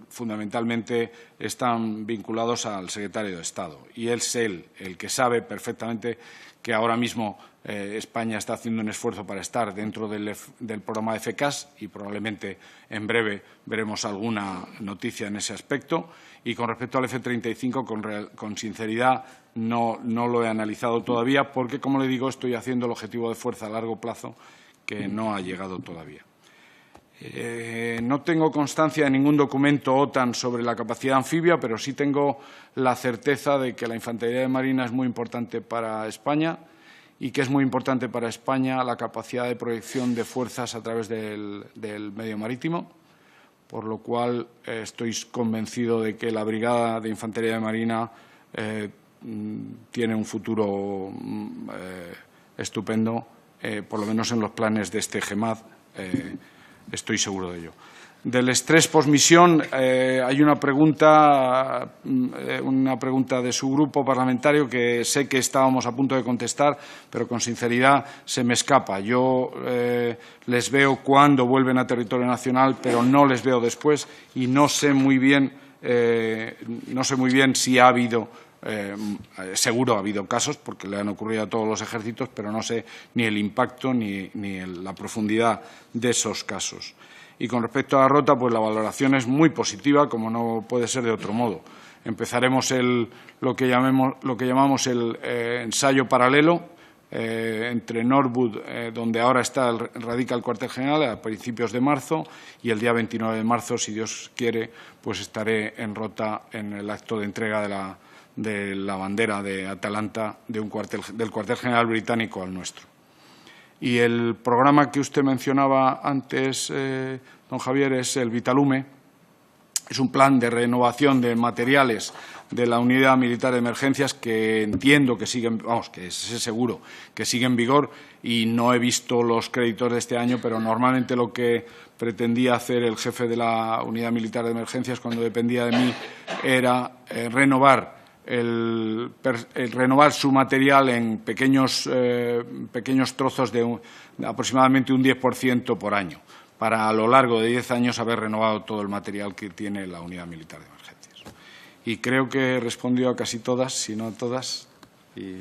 fundamentalmente están vinculados al secretario de Estado. Y es él el que sabe perfectamente que ahora mismo España está haciendo un esfuerzo para estar dentro del programa de FCAS y probablemente en breve veremos alguna noticia en ese aspecto. Y con respecto al F-35, con sinceridad, no lo he analizado todavía porque, como le digo, estoy haciendo el objetivo de fuerza a largo plazo que no ha llegado todavía. No tengo constancia de ningún documento OTAN sobre la capacidad anfibia, pero sí tengo la certeza de que la infantería de marina es muy importante para España y que es muy importante para España la capacidad de proyección de fuerzas a través del medio marítimo, por lo cual estoy convencido de que la Brigada de Infantería de Marina tiene un futuro estupendo, por lo menos en los planes de este GEMAD. Estoy seguro de ello. Del estrés posmisión hay una pregunta de su grupo parlamentario que sé que estábamos a punto de contestar, pero con sinceridad se me escapa. Yo les veo cuando vuelven a territorio nacional, pero no les veo después y no sé muy bien si ha habido. Seguro ha habido casos porque le han ocurrido a todos los ejércitos, pero no sé ni el impacto ni la profundidad de esos casos. Y con respecto a la rota, pues la valoración es muy positiva, como no puede ser de otro modo. Empezaremos lo que llamamos el ensayo paralelo entre Norwood, donde ahora radica el cuartel general, a principios de marzo, y el día 29 de marzo, si Dios quiere, pues estaré en rota en el acto de entrega de la bandera de Atalanta del cuartel general británico al nuestro. Y el programa que usted mencionaba antes, don Javier, es el Vitalume. Es un plan de renovación de materiales de la Unidad Militar de Emergencias que entiendo que siguen, que es seguro que sigue en vigor, y no he visto los créditos de este año, pero normalmente lo que pretendía hacer el jefe de la Unidad Militar de Emergencias cuando dependía de mí era renovar su material en pequeños trozos de aproximadamente un 10% por año, para a lo largo de 10 años haber renovado todo el material que tiene la Unidad Militar de Emergencias. Y creo que he respondido a casi todas, si no a todas. Y